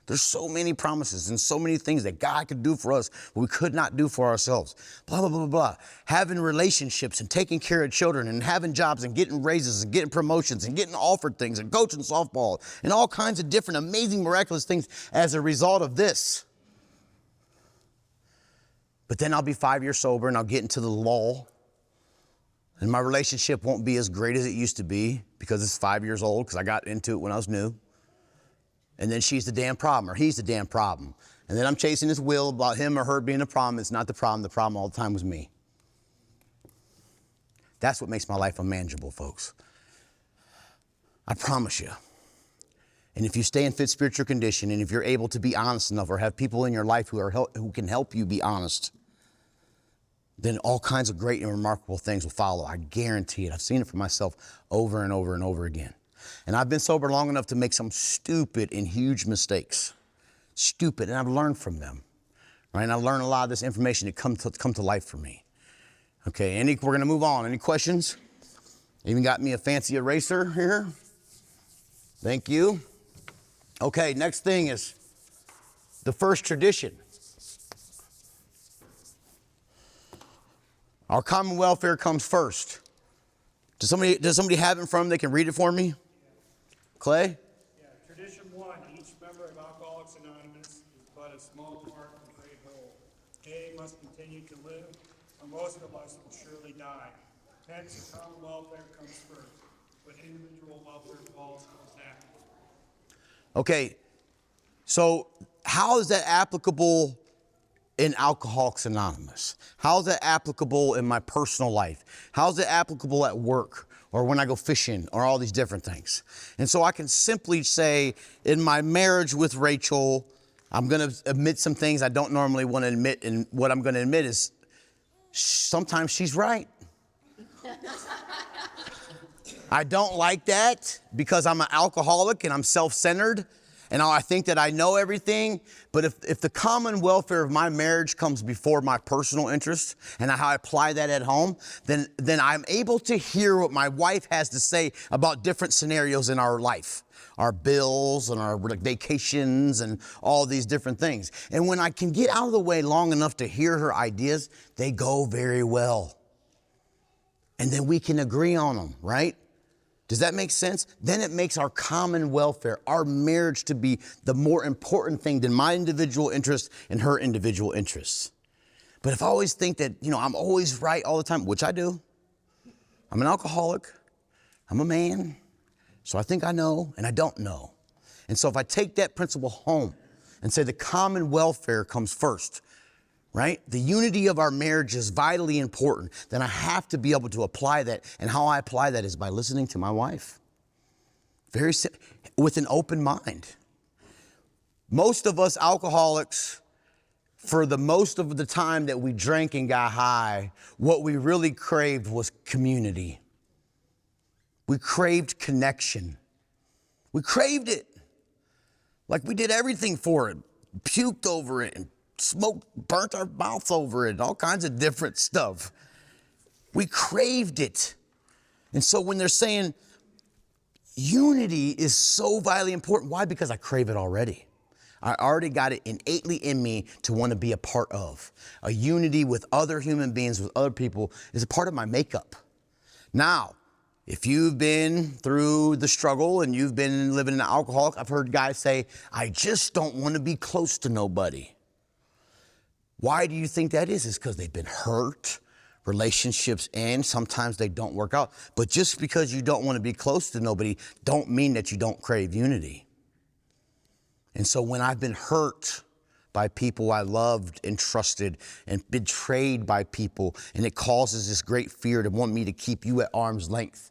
There's so many promises and so many things that God could do for us we could not do for ourselves. Blah, blah, blah, blah. Having relationships and taking care of children and having jobs and getting raises and getting promotions and getting offered things and coaching softball and all kinds of different amazing, miraculous things as a result of this. But then I'll be 5 years sober and I'll get into the lull. And my relationship won't be as great as it used to be because it's 5 years old because I got into it when I was new. And then she's the damn problem or he's the damn problem. And then I'm chasing this wheel about him or her being the problem. It's not the problem. The problem all the time was me. That's what makes my life unmanageable, folks. I promise you. And if you stay in fit spiritual condition and if you're able to be honest enough or have people in your life who can help you be honest, then all kinds of great and remarkable things will follow. I guarantee it. I've seen it for myself over and over and over again. And I've been sober long enough to make some stupid and huge mistakes. Stupid, and I've learned from them. Right? And I've learned a lot of this information to come to life for me. Okay, we're going to move on. Any questions? Even got me a fancy eraser here. Thank you. Okay, next thing is the first tradition. Our common welfare comes first. Does somebody have it in front of them? They can read it for me? Clay? Yeah, tradition 1, each member of Alcoholics Anonymous is but a small part of the great whole. A must continue to live, or most of us will surely die. Hence, the common welfare comes first, but individual welfare falls after. Okay, so how is that applicable in Alcoholics Anonymous? How is that applicable in my personal life? How is it applicable at work or when I go fishing or all these different things? And so I can simply say in my marriage with Rachel, I'm going to admit some things I don't normally want to admit. And what I'm going to admit is sometimes she's right. I don't like that because I'm an alcoholic and I'm self-centered and I think that I know everything, but if the common welfare of my marriage comes before my personal interest and how I apply that at home, then I'm able to hear what my wife has to say about different scenarios in our life, our bills and our vacations and all these different things. And when I can get out of the way long enough to hear her ideas, they go very well. And then we can agree on them, right? Does that make sense? Then it makes our common welfare, our marriage, to be the more important thing than my individual interests and her individual interests. But if I always think that, I'm always right all the time, which I do. I'm an alcoholic. I'm a man. So I think I know and I don't know. And so if I take that principle home and say the common welfare comes first, right? The unity of our marriage is vitally important. Then I have to be able to apply that. And how I apply that is by listening to my wife. Very simple, with an open mind. Most of us alcoholics, for the most of the time that we drank and got high, what we really craved was community. We craved connection. We craved it. Like we did everything for it, puked over it and smoked, burnt our mouths over it, and all kinds of different stuff. We craved it. And so when they're saying unity is so vitally important, why? Because I crave it already. I already got it innately in me to want to be a part of. A unity with other human beings, with other people, is a part of my makeup. Now, if you've been through the struggle and you've been living an alcoholic, I've heard guys say, I just don't want to be close to nobody. Why do you think that is? It's because they've been hurt, relationships end, sometimes they don't work out. But just because you don't want to be close to nobody, don't mean that you don't crave unity. And so when I've been hurt by people I loved and trusted and betrayed by people, and it causes this great fear to want me to keep you at arm's length,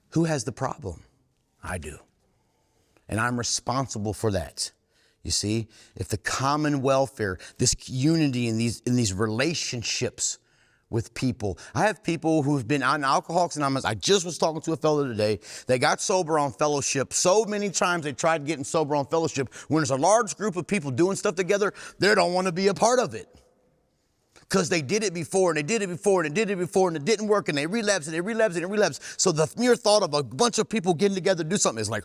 who has the problem? I do. And I'm responsible for that. You see, if the common welfare, this unity in these relationships with people. I have people who've been on Alcoholics Anonymous. I just was talking to a fellow today. They got sober on fellowship. So many times they tried getting sober on fellowship. When there's a large group of people doing stuff together, they don't want to be a part of it. Because they did it before, and they did it before, and they did it before, and it didn't work, and they relapsed, and they relapsed, and they relapsed. So the mere thought of a bunch of people getting together to do something is like,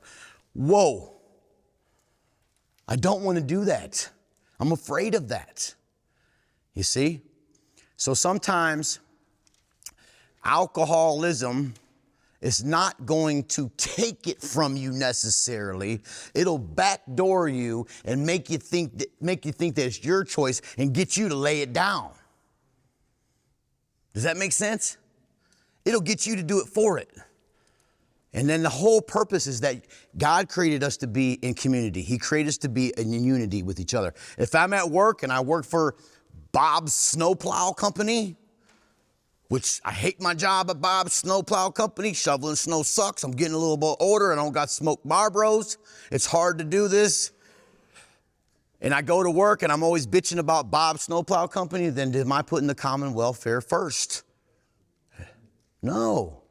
whoa. I don't want to do that. I'm afraid of that. You see? So sometimes alcoholism is not going to take it from you necessarily. It'll backdoor you and make you think that it's your choice and get you to lay it down. Does that make sense? It'll get you to do it for it. And then the whole purpose is that God created us to be in community. He created us to be in unity with each other. If I'm at work and I work for Bob's Snowplow Company, which I hate my job at Bob's Snowplow Company, shoveling snow sucks. I'm getting a little bit older. I don't got smoked Marlboros. It's hard to do this. And I go to work and I'm always bitching about Bob's Snowplow Company, then am I putting the common welfare first? No.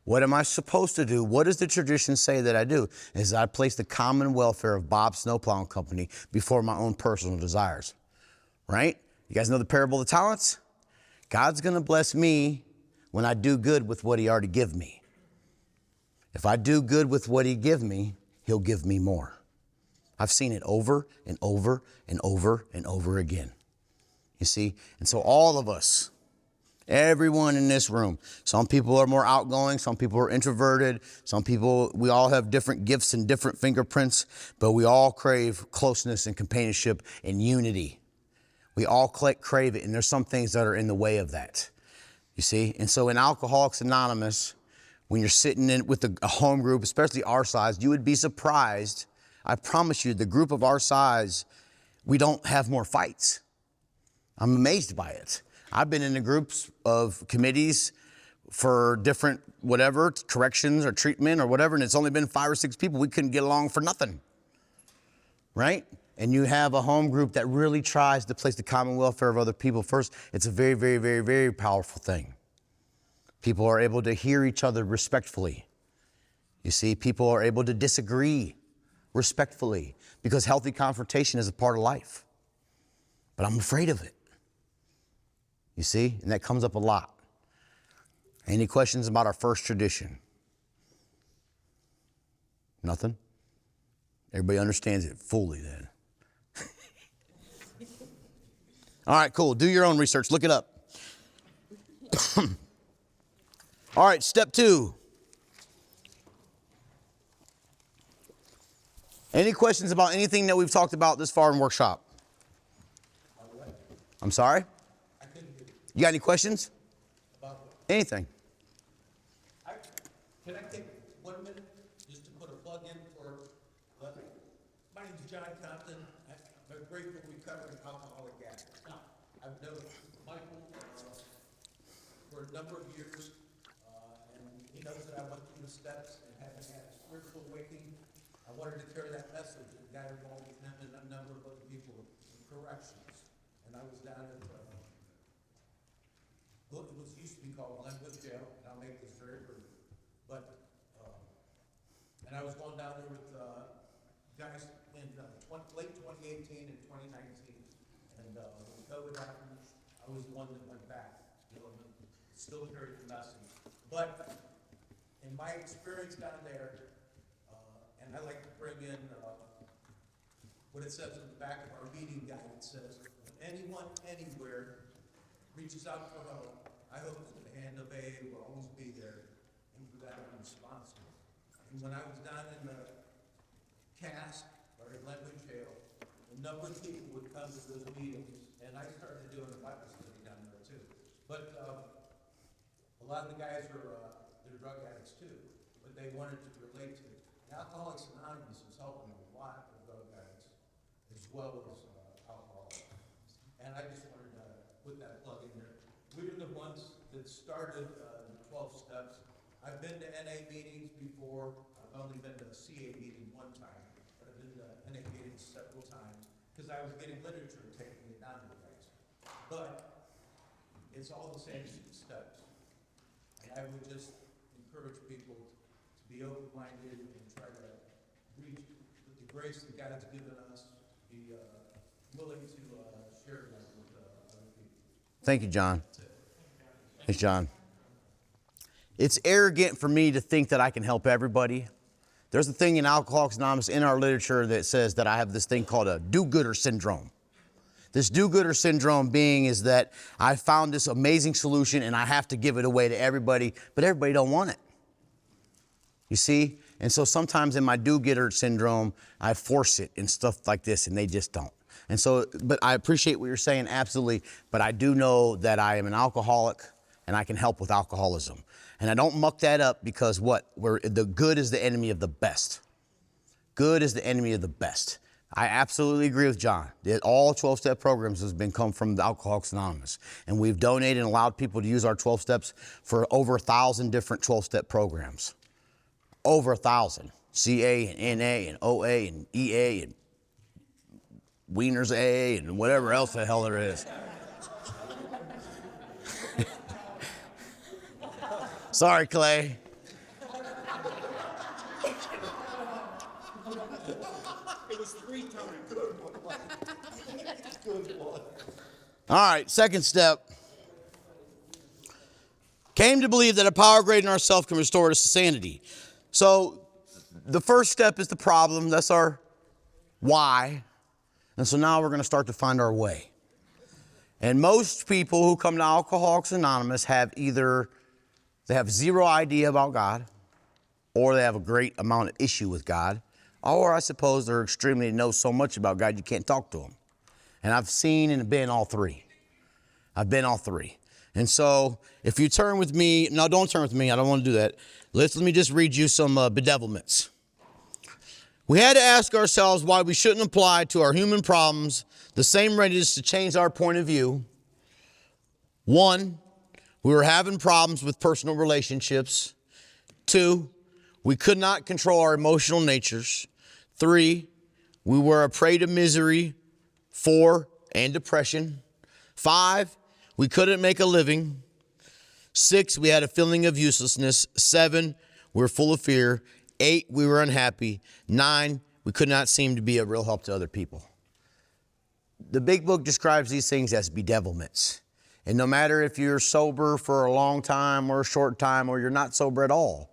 What am I supposed to do? What does the tradition say that I do? Is I place the common welfare of Bob's Snowplow Company before my own personal desires, right? You guys know the parable of the talents? God's going to bless me when I do good with what he already give me. If I do good with what he give me, he'll give me more. I've seen it over and over and over and over again. You see? And so all of us, everyone in this room, some people are more outgoing, some people are introverted, some people, we all have different gifts and different fingerprints, but we all crave closeness and companionship and unity. We all crave it, and there's some things that are in the way of that, you see? And so in Alcoholics Anonymous, when you're sitting in with a home group, especially our size, you would be surprised. I promise you, the group of our size, we don't have more fights. I'm amazed by it. I've been in the groups of committees for different whatever, corrections or treatment or whatever, and it's only been 5 or 6 people. We couldn't get along for nothing, right? And you have a home group that really tries to place the common welfare of other people first. It's a very, very, very, very powerful thing. People are able to hear each other respectfully. You see, people are able to disagree respectfully, because healthy confrontation is a part of life. But I'm afraid of it. You see? And that comes up a lot. Any questions about our first tradition? Nothing? Everybody understands it fully then. All right, cool. Do your own research. Look it up. All right, step 2. Any questions about anything that we've talked about this far in workshop? I'm sorry? You got any questions? Anything? Can I take 1 minute just to put a plug in for, my name's John Compton. I'm a grateful recovering alcoholic addict. I've known Michael for a number of years, and he knows that I went through the steps and haven't had a spiritual awakening. I wanted to carry that message and got involved with him and a number of other people in corrections. And I was down at, it was used to be called Glenwood Jail, and I'll make this very brief. But, and I was going down there with guys in late 2018 and 2019. And when COVID happened, I was the one that went back, still carried the message. But in my experience down there, and I like to bring in what it says in the back of our meeting guide. It says, when anyone, anywhere reaches out for help, I hope that the hand of AA will always be there, and for that I'm responsible. And when I was down in the cask, or in Glenwood Jail, a number of people would come to those meetings, and I started doing a Bible study down there too. But a lot of the guys are they're drug addicts too, but they wanted to relate to it. Alcoholics Anonymous is helping a lot of drug addicts as well as alcoholics. And I just wanted to put that plug in there. We were the ones that started the 12 steps. I've been to NA meetings before. I've only been to a CA meeting one time, but I've been to NA meetings several times because I was getting literature and taking it down to the guys. But it's all the same steps. And I would just encourage people to be open-minded and try to reach with the grace that God's given us, be willing to share that with other people. Thank you, John. Thanks, John. It's arrogant for me to think that I can help everybody. There's a thing in Alcoholics Anonymous in our literature that says that I have this thing called a do-gooder syndrome. This do-gooder syndrome being is that I found this amazing solution and I have to give it away to everybody, but everybody don't want it. You see? And so sometimes in my do-gooder syndrome, I force it and stuff like this, and they just don't. And so, but I appreciate what you're saying, absolutely, but I do know that I am an alcoholic and I can help with alcoholism. And I don't muck that up because the good is the enemy of the best. Good is the enemy of the best. I absolutely agree with John. All 12-step programs has come from the Alcoholics Anonymous. And we've donated and allowed people to use our 12 steps for over 1,000 different 12-step programs. Over 1,000. CA and NA and OA and EA and Wiener's AA and whatever else the hell there is. Sorry, Clay. It was 3 times. Good one. Good one. All right, second step. Came to believe that a power greater than ourselves can restore us to sanity. So the first step is the problem. That's our why. And so now we're going to start to find our way. And most people who come to Alcoholics Anonymous have either they have zero idea about God, or they have a great amount of issue with God, or I suppose they're extremely know so much about God you can't talk to them. And I've seen and been all three. I've been all three. And so if you turn with me, no, don't turn with me. I don't want to do that. Let me just read you some bedevilments. We had to ask ourselves why we shouldn't apply to our human problems the same readiness to change our point of view. 1, we were having problems with personal relationships. 2, we could not control our emotional natures. 3, we were a prey to misery. 4, and depression. 5, we couldn't make a living. 6, we had a feeling of uselessness. 7, we were full of fear. 8, we were unhappy. 9, We could not seem to be a real help to other people. The big book describes these things as bedevilments. And no matter if you're sober for a long time or a short time or you're not sober at all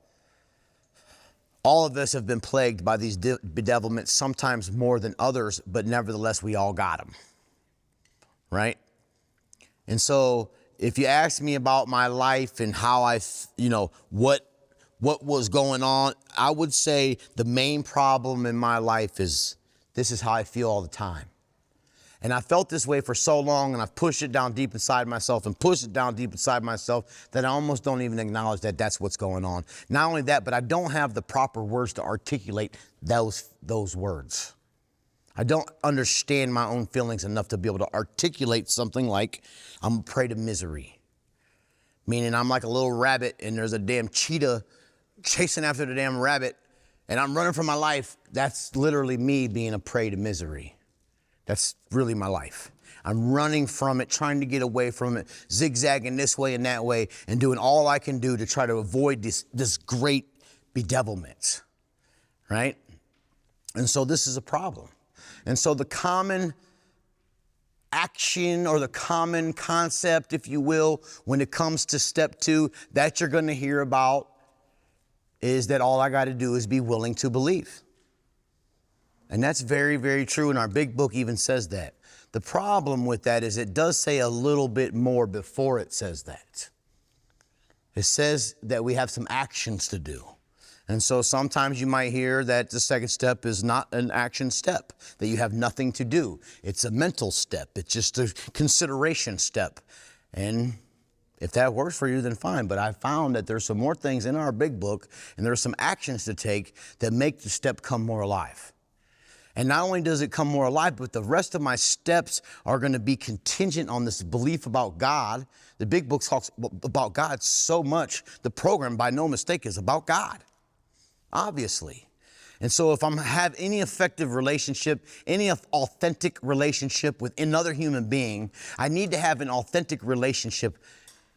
of us have been plagued by these bedevilments, sometimes more than others, but nevertheless, we all got them, right? And so if you ask me about my life and how what was going on, I would say the main problem in my life is this is how I feel all the time. And I felt this way for so long, and I've pushed it down deep inside myself and pushed it down deep inside myself that I almost don't even acknowledge that that's what's going on. Not only that, but I don't have the proper words to articulate those words. I don't understand my own feelings enough to be able to articulate something like I'm a prey to misery. Meaning I'm like a little rabbit and there's a damn cheetah chasing after the damn rabbit and I'm running for my life. That's literally me being a prey to misery. That's really my life. I'm running from it, trying to get away from it, zigzagging this way and that way, and doing all I can do to try to avoid this great bedevilment, right? And so this is a problem. And so the common action or the common concept, if you will, when it comes to step 2 that you're going to hear about is that all I got to do is be willing to believe. And that's very, very true. And our big book even says that. The problem with that is it does say a little bit more before it says that. It says that we have some actions to do. And so sometimes you might hear that the second step is not an action step, that you have nothing to do. It's a mental step. It's just a consideration step. And if that works for you, then fine. But I found that there's some more things in our big book, and there's some actions to take that make the step come more alive. And not only does it come more alive, but the rest of my steps are going to be contingent on this belief about God. The big book talks about God so much. The program, by no mistake, is about God, obviously. And so if I'm have any effective relationship, any authentic relationship with another human being, I need to have an authentic relationship,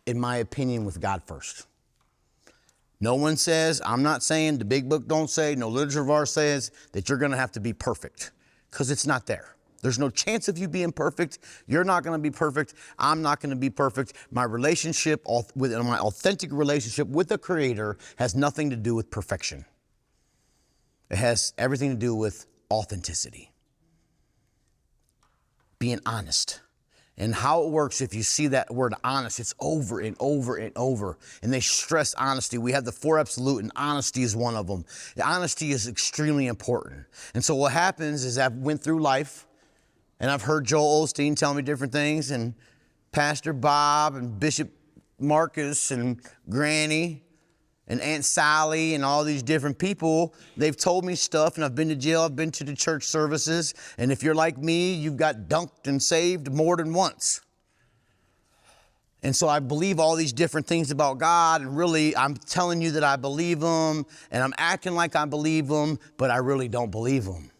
in my opinion, with God first. No one says, I'm not saying, the big book don't say, no literature of ours says that you're going to have to be perfect, because it's not there. There's no chance of you being perfect. You're not going to be perfect. I'm not going to be perfect. My relationship, my authentic relationship with the Creator has nothing to do with perfection. It has everything to do with authenticity. Being honest. And how it works, if you see that word honest, it's over and over and over. And they stress honesty. We have the 4 absolute, and honesty is one of them. The honesty is extremely important. And so what happens is I went through life, and I've heard Joel Osteen tell me different things, and Pastor Bob, and Bishop Marcus, and Granny, and Aunt Sally, and all these different people. They've told me stuff, and I've been to jail, I've been to the church services, and if you're like me, you've got dunked and saved more than once. And so I believe all these different things about God, and really I'm telling you that I believe them, and I'm acting like I believe them, but I really don't believe them.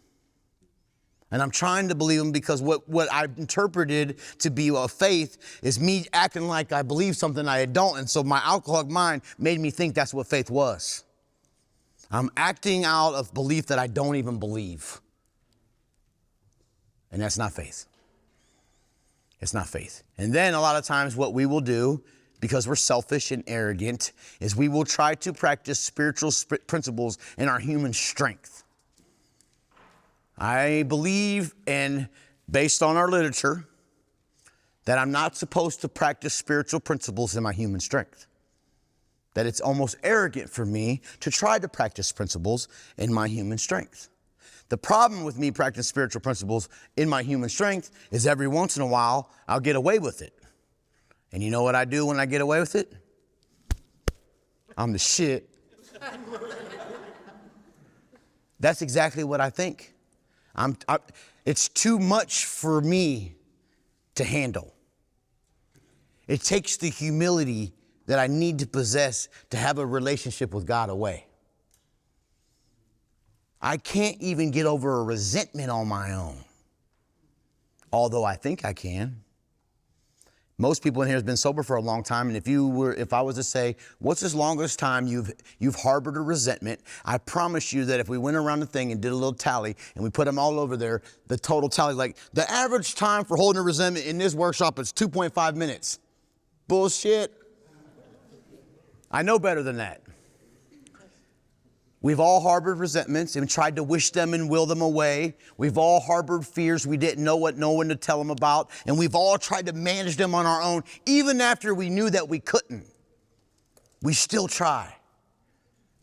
And I'm trying to believe them because what I've interpreted to be a faith is me acting like I believe something I don't. And so my alcoholic mind made me think that's what faith was. I'm acting out of belief that I don't even believe. And that's not faith. It's not faith. And then a lot of times what we will do, because we're selfish and arrogant, is we will try to practice spiritual principles in our human strength. I believe, and based on our literature, that I'm not supposed to practice spiritual principles in my human strength. That it's almost arrogant for me to try to practice principles in my human strength. The problem with me practicing spiritual principles in my human strength is every once in a while, I'll get away with it. And you know what I do when I get away with it? I'm the shit. That's exactly what I think. It's too much for me to handle. It takes the humility that I need to possess to have a relationship with God away. I can't even get over a resentment on my own, although I think I can. Most people in here have been sober for a long time, and if I was to say, what's the longest time you've harbored a resentment, I promise you that if we went around the thing and did a little tally and we put them all over there, the total tally, like the average time for holding a resentment in this workshop is 2.5 minutes. Bullshit. I know better than that. We've all harbored resentments and tried to wish them and will them away. We've all harbored fears we didn't know no one to tell them about. And we've all tried to manage them on our own, even after we knew that we couldn't. We still try,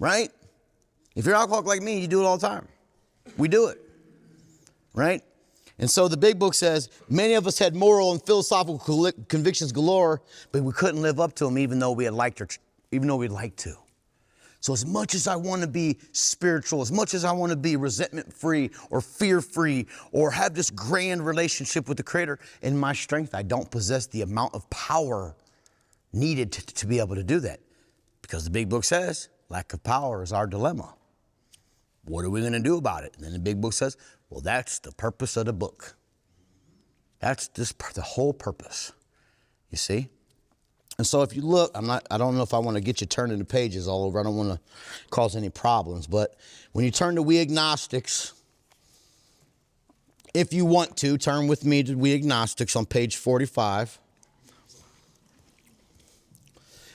right? If you're an alcoholic like me, you do it all the time. We do it, right? And so the big book says, many of us had moral and philosophical convictions galore, but we couldn't live up to them even though we'd like to. So as much as I want to be spiritual, as much as I want to be resentment-free or fear-free or have this grand relationship with the Creator, in my strength, I don't possess the amount of power needed to be able to do that. Because the big book says, lack of power is our dilemma. What are we going to do about it? And then the big book says, well, that's the purpose of the book. That's just the whole purpose, you see? And so if you look, I don't know if I want to get you turning the pages all over. I don't want to cause any problems. But when you turn to We Agnostics, if you want to, turn with me to We Agnostics on page 45.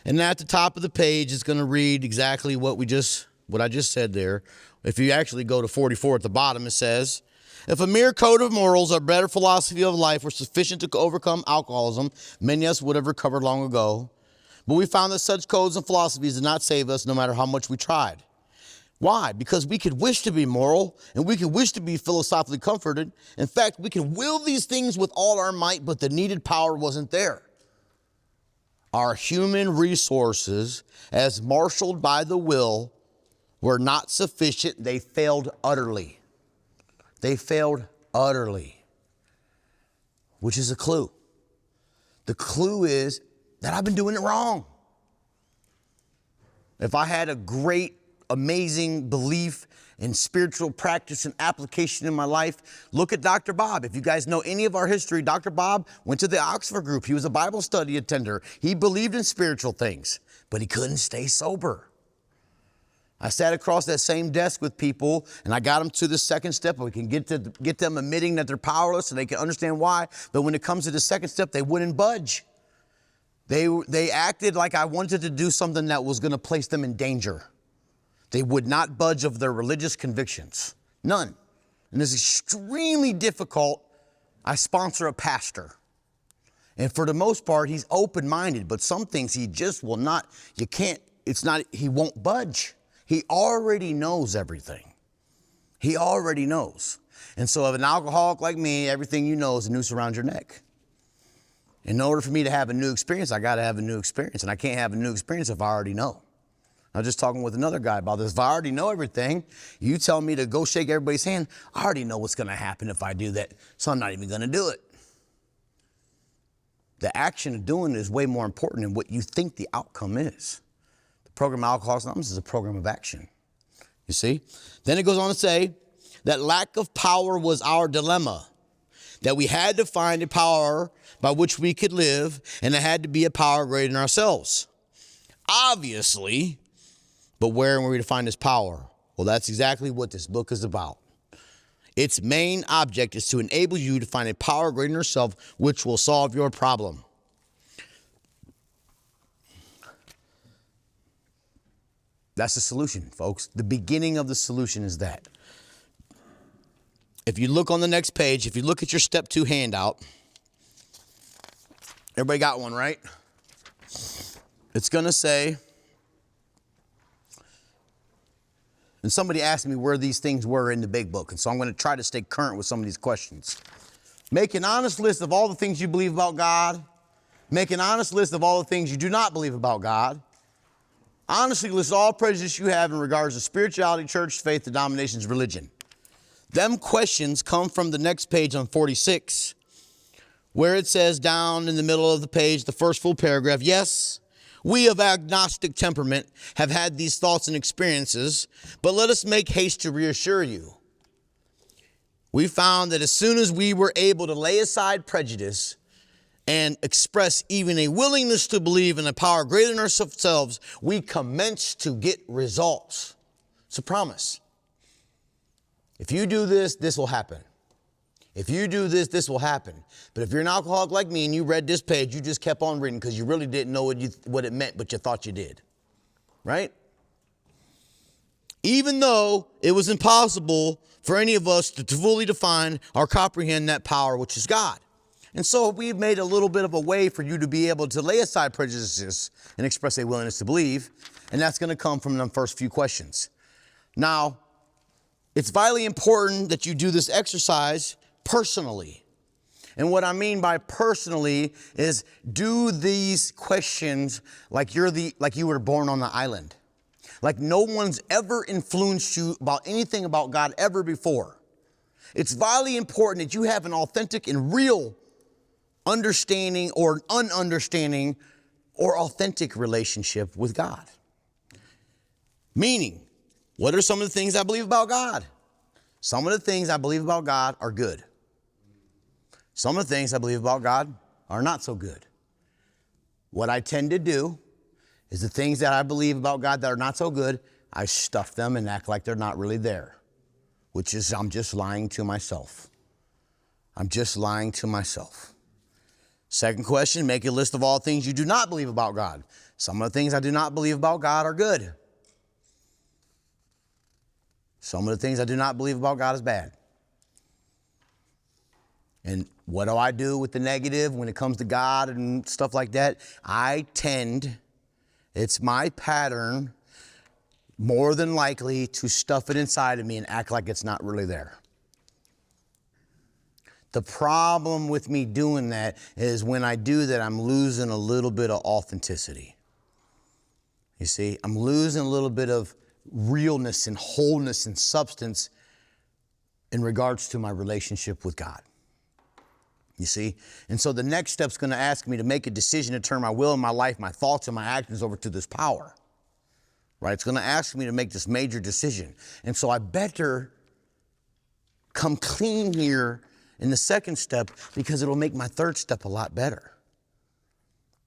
And at the top of the page, it's going to read exactly what I just said there. If you actually go to 44 at the bottom, it says, if a mere code of morals or better philosophy of life were sufficient to overcome alcoholism, many of us would have recovered long ago. But we found that such codes and philosophies did not save us no matter how much we tried. Why? Because we could wish to be moral and we could wish to be philosophically comforted. In fact, we could will these things with all our might, but the needed power wasn't there. Our human resources, as marshaled by the will, were not sufficient. They failed utterly. They failed utterly, which is a clue. The clue is that I've been doing it wrong. If I had a great, amazing belief in spiritual practice and application in my life, look at Dr. Bob. If you guys know any of our history, Dr. Bob went to the Oxford group. He was a Bible study attender. He believed in spiritual things, but he couldn't stay sober. I sat across that same desk with people and I got them to the second step. We can get them admitting that they're powerless so they can understand why. But when it comes to the second step, they wouldn't budge. They acted like I wanted to do something that was going to place them in danger. They would not budge of their religious convictions. None. And it's extremely difficult. I sponsor a pastor. And for the most part, he's open-minded, but some things he just will not, he won't budge. He already knows everything. He already knows. And so if an alcoholic like me, everything you know is a noose around your neck. In order for me to have a new experience, I got to have a new experience. And I can't have a new experience if I already know. I was just talking with another guy about this. If I already know everything, you tell me to go shake everybody's hand, I already know what's going to happen if I do that. So I'm not even going to do it. The action of doing it is way more important than what you think the outcome is. Program Alcoholics Anonymous is a program of action. You see? Then it goes on to say that lack of power was our dilemma, that we had to find a power by which we could live, and it had to be a power greater than ourselves. Obviously, but where were we to find this power? Well, that's exactly what this book is about. Its main object is to enable you to find a power greater than yourself, which will solve your problem. That's the solution, folks. The beginning of the solution is that. If you look on the next page, if you look at your step 2 handout, everybody got one, right? It's going to say, and somebody asked me where these things were in the big book, and so I'm going to try to stay current with some of these questions. Make an honest list of all the things you believe about God. Make an honest list of all the things you do not believe about God. Honestly, list all prejudice you have in regards to spirituality, church, faith, denominations, religion. Them questions come from the next page on 46, where it says down in the middle of the page, the first full paragraph, yes, we of agnostic temperament have had these thoughts and experiences, but let us make haste to reassure you. We found that as soon as we were able to lay aside prejudice and express even a willingness to believe in a power greater than ourselves, we commence to get results. It's a promise. If you do this, this will happen. If you do this, this will happen. But if you're an alcoholic like me and you read this page, you just kept on reading because you really didn't know what it meant, but you thought you did. Right? Even though it was impossible for any of us to fully define or comprehend that power, which is God. And so we've made a little bit of a way for you to be able to lay aside prejudices and express a willingness to believe. And that's going to come from the first few questions. Now, it's vitally important that you do this exercise personally. And what I mean by personally is do these questions like you were born on the island. Like no one's ever influenced you about anything about God ever before. It's vitally important that you have an authentic and real understanding or an ununderstanding or authentic relationship with God. Meaning, what are some of the things I believe about God? Some of the things I believe about God are good. Some of the things I believe about God are not so good. What I tend to do is the things that I believe about God that are not so good, I stuff them and act like they're not really there, which is I'm just lying to myself. I'm just lying to myself. Second question, make a list of all things you do not believe about God. Some of the things I do not believe about God are good. Some of the things I do not believe about God is bad. And what do I do with the negative when it comes to God and stuff like that? It's my pattern, more than likely, to stuff it inside of me and act like it's not really there. The problem with me doing that is when I do that, I'm losing a little bit of authenticity. You see, I'm losing a little bit of realness and wholeness and substance in regards to my relationship with God. You see? And so the next step's going to ask me to make a decision to turn my will and my life, my thoughts and my actions over to this power. Right? It's going to ask me to make this major decision. And so I better come clean here in the second step because it'll make my third step a lot better.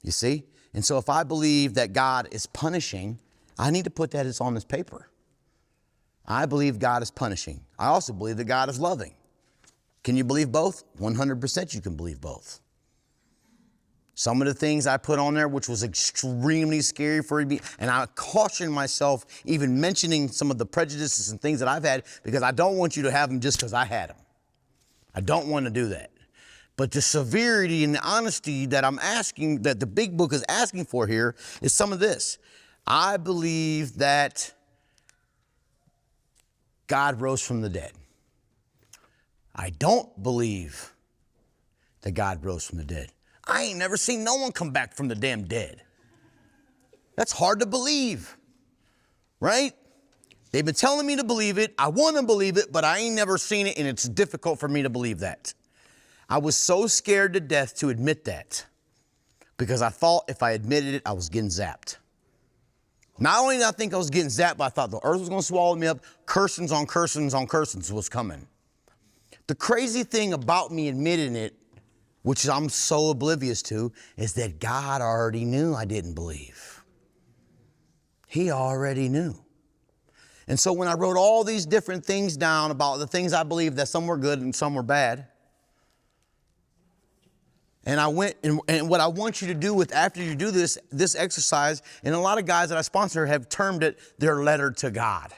You see? And so if I believe that God is punishing, I need to put that on this paper. I believe God is punishing. I also believe that God is loving. Can you believe both? 100% you can believe both. Some of the things I put on there, which was extremely scary for me, and I caution myself even mentioning some of the prejudices and things that I've had because I don't want you to have them just because I had them. I don't want to do that. But the severity and the honesty that I'm asking, that the big book is asking for here, is some of this. I believe that God rose from the dead. I don't believe that God rose from the dead. I ain't never seen no one come back from the damn dead. That's hard to believe, right? They've been telling me to believe it. I want to believe it, but I ain't never seen it, and it's difficult for me to believe that. I was so scared to death to admit that because I thought if I admitted it, I was getting zapped. Not only did I think I was getting zapped, but I thought the earth was going to swallow me up. Cursings on cursings on cursings was coming. The crazy thing about me admitting it, which I'm so oblivious to, is that God already knew I didn't believe. He already knew. And so when I wrote all these different things down about the things I believed, that some were good and some were bad, and I went, and what I want you to do with after you do this exercise, and a lot of guys that I sponsor have termed it their letter to God.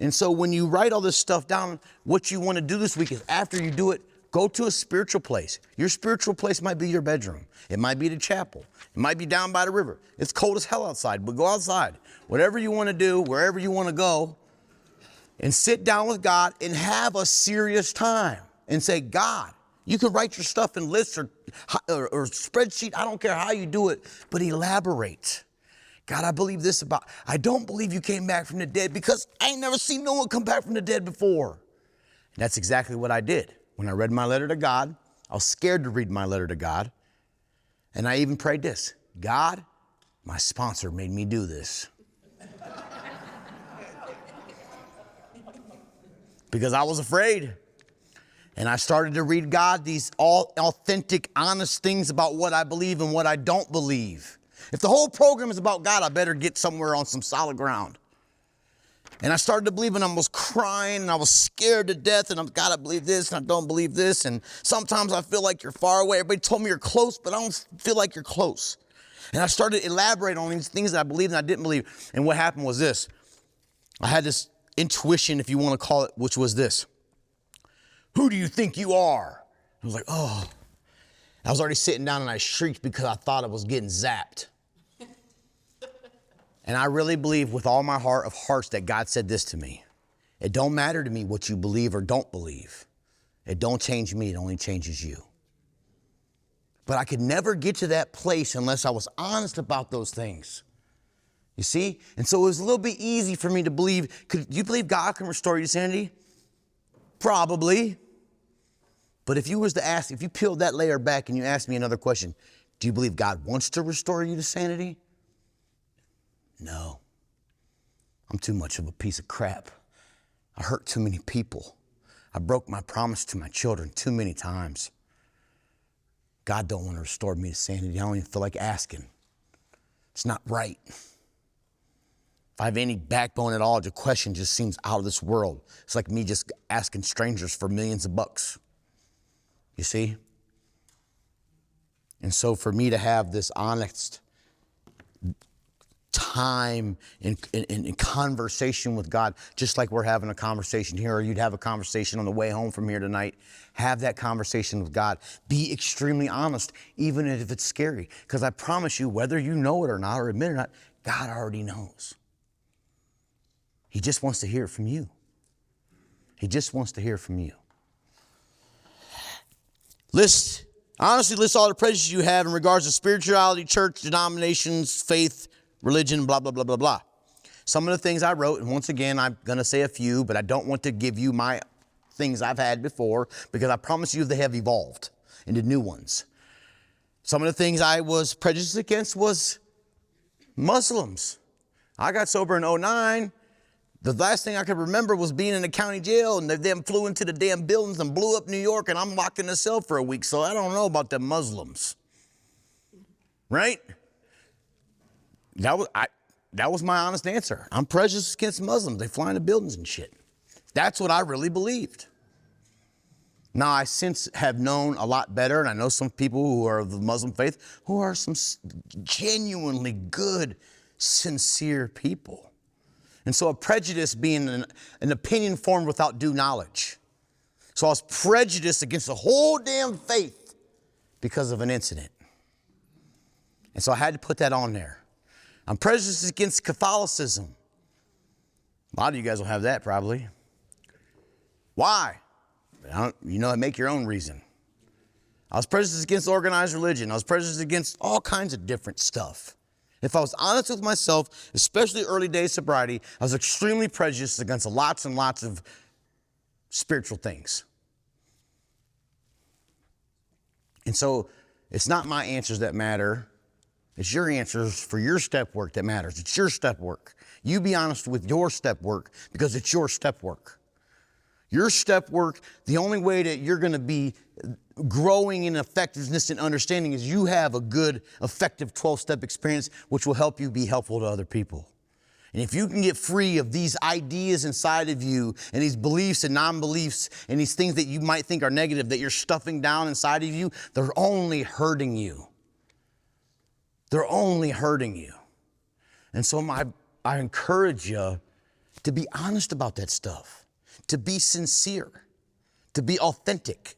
And so when you write all this stuff down, what you want to do this week is after you do it, go to a spiritual place. Your spiritual place might be your bedroom. It might be the chapel. It might be down by the river. It's cold as hell outside, but go outside. Whatever you want to do, wherever you want to go, and sit down with God and have a serious time and say, God, you can write your stuff in lists or spreadsheet. I don't care how you do it, but elaborate. God, I believe this about, I don't believe you came back from the dead because I ain't never seen no one come back from the dead before. And that's exactly what I did. When I read my letter to God, I was scared to read my letter to God. And I even prayed this, God, my sponsor made me do this. Because I was afraid. And I started to read God these all authentic, honest things about what I believe and what I don't believe. If the whole program is about God, I better get somewhere on some solid ground. And I started to believe, and I was crying, and I was scared to death, and I'm, God, I believe this, and I don't believe this, and sometimes I feel like you're far away. Everybody told me you're close, but I don't feel like you're close. And I started to elaborate on these things that I believed and I didn't believe. And what happened was this. I had this intuition, if you want to call it, which was this. Who do you think you are? I was like, oh. I was already sitting down, and I shrieked because I thought I was getting zapped. And I really believe with all my heart of hearts that God said this to me. It don't matter to me what you believe or don't believe. It don't change me, it only changes you. But I could never get to that place unless I was honest about those things. You see? And so it was a little bit easy for me to believe. Do you believe God can restore you to sanity? Probably. But if you peeled that layer back and you asked me another question, do you believe God wants to restore you to sanity? No. I'm too much of a piece of crap. I hurt too many people. I broke my promise to my children too many times. God don't want to restore me to sanity. I don't even feel like asking. It's not right. If I have any backbone at all, the question just seems out of this world. It's like me just asking strangers for millions of bucks. You see? And so for me to have this honest time in conversation with God, just like we're having a conversation here, or you'd have a conversation on the way home from here tonight, have that conversation with God. Be extremely honest, even if it's scary. Because I promise you, whether you know it or not, or admit it or not, God already knows. He just wants to hear it from you. He just wants to hear from you. Honestly list all the prejudices you have in regards to spirituality, church, denominations, faith, religion, blah, blah, blah, blah, blah. Some of the things I wrote, and once again, I'm going to say a few, but I don't want to give you my things I've had before, because I promise you they have evolved into new ones. Some of the things I was prejudiced against was Muslims. I got sober in 2009. The last thing I could remember was being in the county jail, and them flew into the damn buildings and blew up New York, and I'm locked in a cell for a week, so I don't know about the Muslims. Right? That was my honest answer. I'm prejudiced against Muslims. They fly into buildings and shit. That's what I really believed. Now, I since have known a lot better, and I know some people who are of the Muslim faith who are some genuinely good, sincere people. And so a prejudice being an opinion formed without due knowledge. So I was prejudiced against the whole damn faith because of an incident. And so I had to put that on there. I'm prejudiced against Catholicism. A lot of you guys will have that probably. Why? Make your own reason. I was prejudiced against organized religion. I was prejudiced against all kinds of different stuff. If I was honest with myself, especially early days sobriety, I was extremely prejudiced against lots and lots of spiritual things. And so it's not my answers that matter. It's your answers for your step work that matters. It's your step work. You be honest with your step work because it's your step work. Your step work, the only way that you're going to be growing in effectiveness and understanding is you have a good, effective 12-step experience, which will help you be helpful to other people. And if you can get free of these ideas inside of you and these beliefs and non-beliefs and these things that you might think are negative that you're stuffing down inside of you, they're only hurting you. They're only hurting you. And so I encourage you to be honest about that stuff, to be sincere, to be authentic.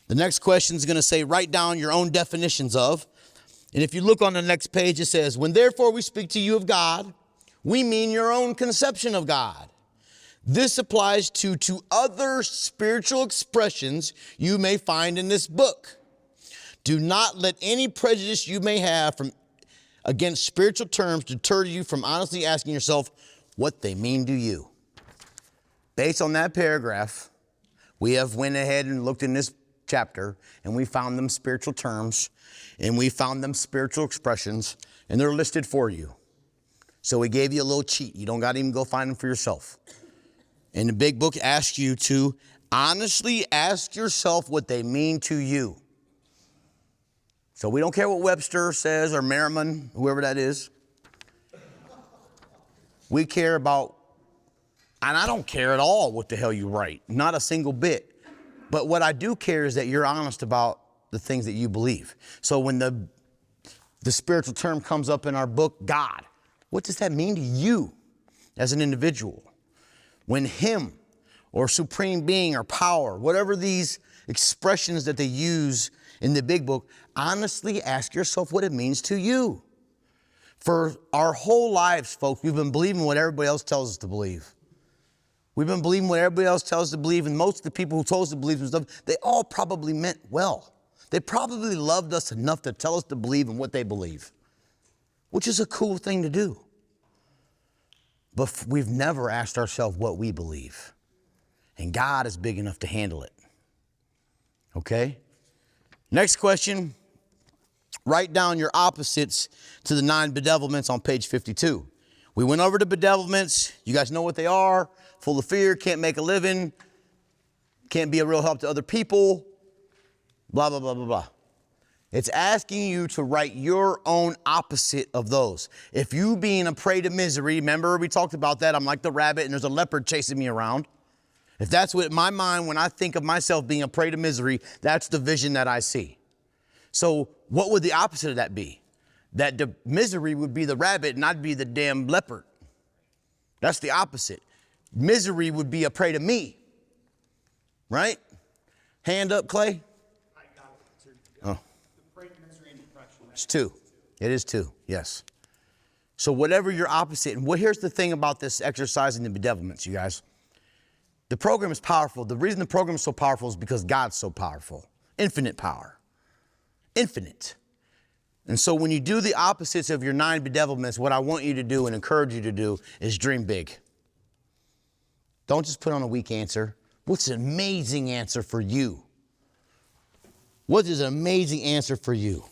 The next question is going to say, write down your own definitions of. And if you look on the next page, it says, when therefore we speak to you of God, we mean your own conception of God. This applies to other spiritual expressions you may find in this book. Do not let any prejudice you may have against spiritual terms deter you from honestly asking yourself what they mean to you. Based on that paragraph, we have went ahead and looked in this chapter, and we found them spiritual terms, and we found them spiritual expressions, and they're listed for you. So we gave you a little cheat. You don't got to even go find them for yourself. And the big book asks you to Honestly ask yourself what they mean to you. So we don't care what Webster says or Merriman, whoever that is. We care about, and I don't care at all what the hell you write, not a single bit. But what I do care is that you're honest about the things that you believe. So when the spiritual term comes up in our book, God, what does that mean to you as an individual? When Him or supreme being or power, whatever these expressions that they use in the big book, honestly ask yourself what it means to you. For our whole lives, folks, we've been believing what everybody else tells us to believe. We've been believing what everybody else tells us to believe, and most of the people who told us to believe some stuff, they all probably meant well. They probably loved us enough to tell us to believe in what they believe, which is a cool thing to do. But we've never asked ourselves what we believe. And God is big enough to handle it. Okay? Next question. Write down your opposites to the 9 bedevilments on page 52. We went over the bedevilments. You guys know what they are. Full of fear, can't make a living, can't be a real help to other people, blah, blah, blah, blah, blah. It's asking you to write your own opposite of those. If you being a prey to misery, remember we talked about that, I'm like the rabbit and there's a leopard chasing me around. If that's what in my mind, when I think of myself being a prey to misery, that's the vision that I see. So what would the opposite of that be? That the misery would be the rabbit and I'd be the damn leopard. That's the opposite. Misery would be a prey to me. Right? Hand up, Clay. I got it. Oh. The great misery and depression. It's 2. It is 2, yes. So whatever your opposite, and here's the thing about this exercise in the bedevilments, you guys. The program is powerful. The reason the program is so powerful is because God's so powerful. Infinite power. Infinite. And so when you do the opposites of your 9 bedevilments, what I want you to do and encourage you to do is dream big. Don't just put on a weak answer. What's an amazing answer for you? What is an amazing answer for you?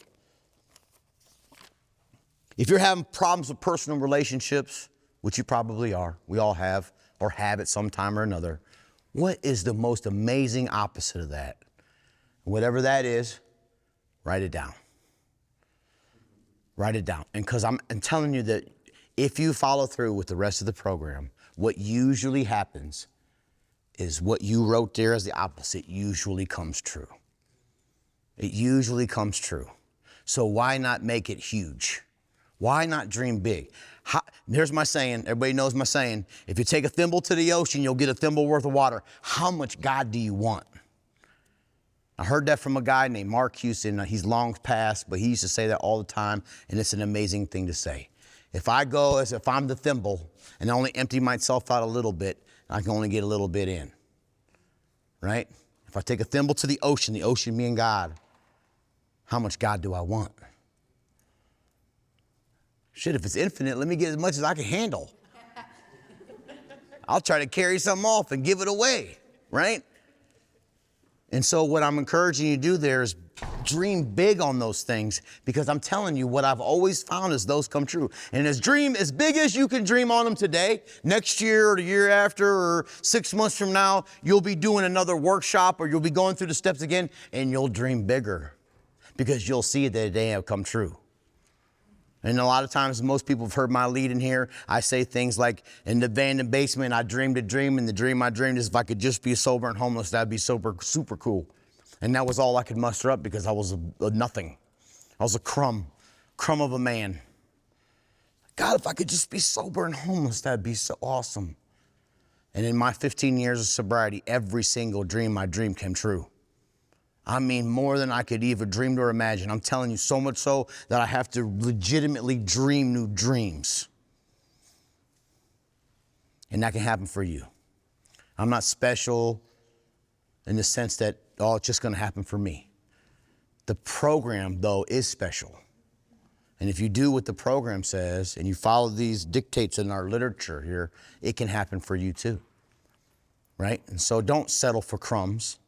If you're having problems with personal relationships, which you probably are, we all have, or have at some time or another, what is the most amazing opposite of that? Whatever that is, write it down. Write it down. And because I'm telling you that if you follow through with the rest of the program, what usually happens is what you wrote there as the opposite usually comes true. It usually comes true. So why not make it huge? Why not dream big? Here's my saying. Everybody knows my saying. If you take a thimble to the ocean, you'll get a thimble worth of water. How much God do you want? I heard that from a guy named Mark Houston. He's long passed, but he used to say that all the time, and it's an amazing thing to say. If I go as if I'm the thimble and only empty myself out a little bit, I can only get a little bit in, right? If I take a thimble to the ocean being God, how much God do I want? Shit, if it's infinite, let me get as much as I can handle. I'll try to carry something off and give it away, right? And so what I'm encouraging you to do there is dream big on those things, because I'm telling you what I've always found is those come true. And dream as big as you can dream on them today. Next year or the year after or 6 months from now, you'll be doing another workshop or you'll be going through the steps again and you'll dream bigger because you'll see that they have come true. And a lot of times, most people have heard my lead in here. I say things like, in the abandoned basement, I dreamed a dream, and the dream I dreamed is if I could just be sober and homeless, that'd be super cool. And that was all I could muster up because I was a nothing. I was a crumb of a man. God, if I could just be sober and homeless, that'd be so awesome. And in my 15 years of sobriety, every single dream I dreamed came true. I mean, more than I could even dream or imagine. I'm telling you, so much so that I have to legitimately dream new dreams. And that can happen for you. I'm not special in the sense that, oh, it's just going to happen for me. The program, though, is special. And if you do what the program says and you follow these dictates in our literature here, it can happen for you too. Right? And so don't settle for crumbs.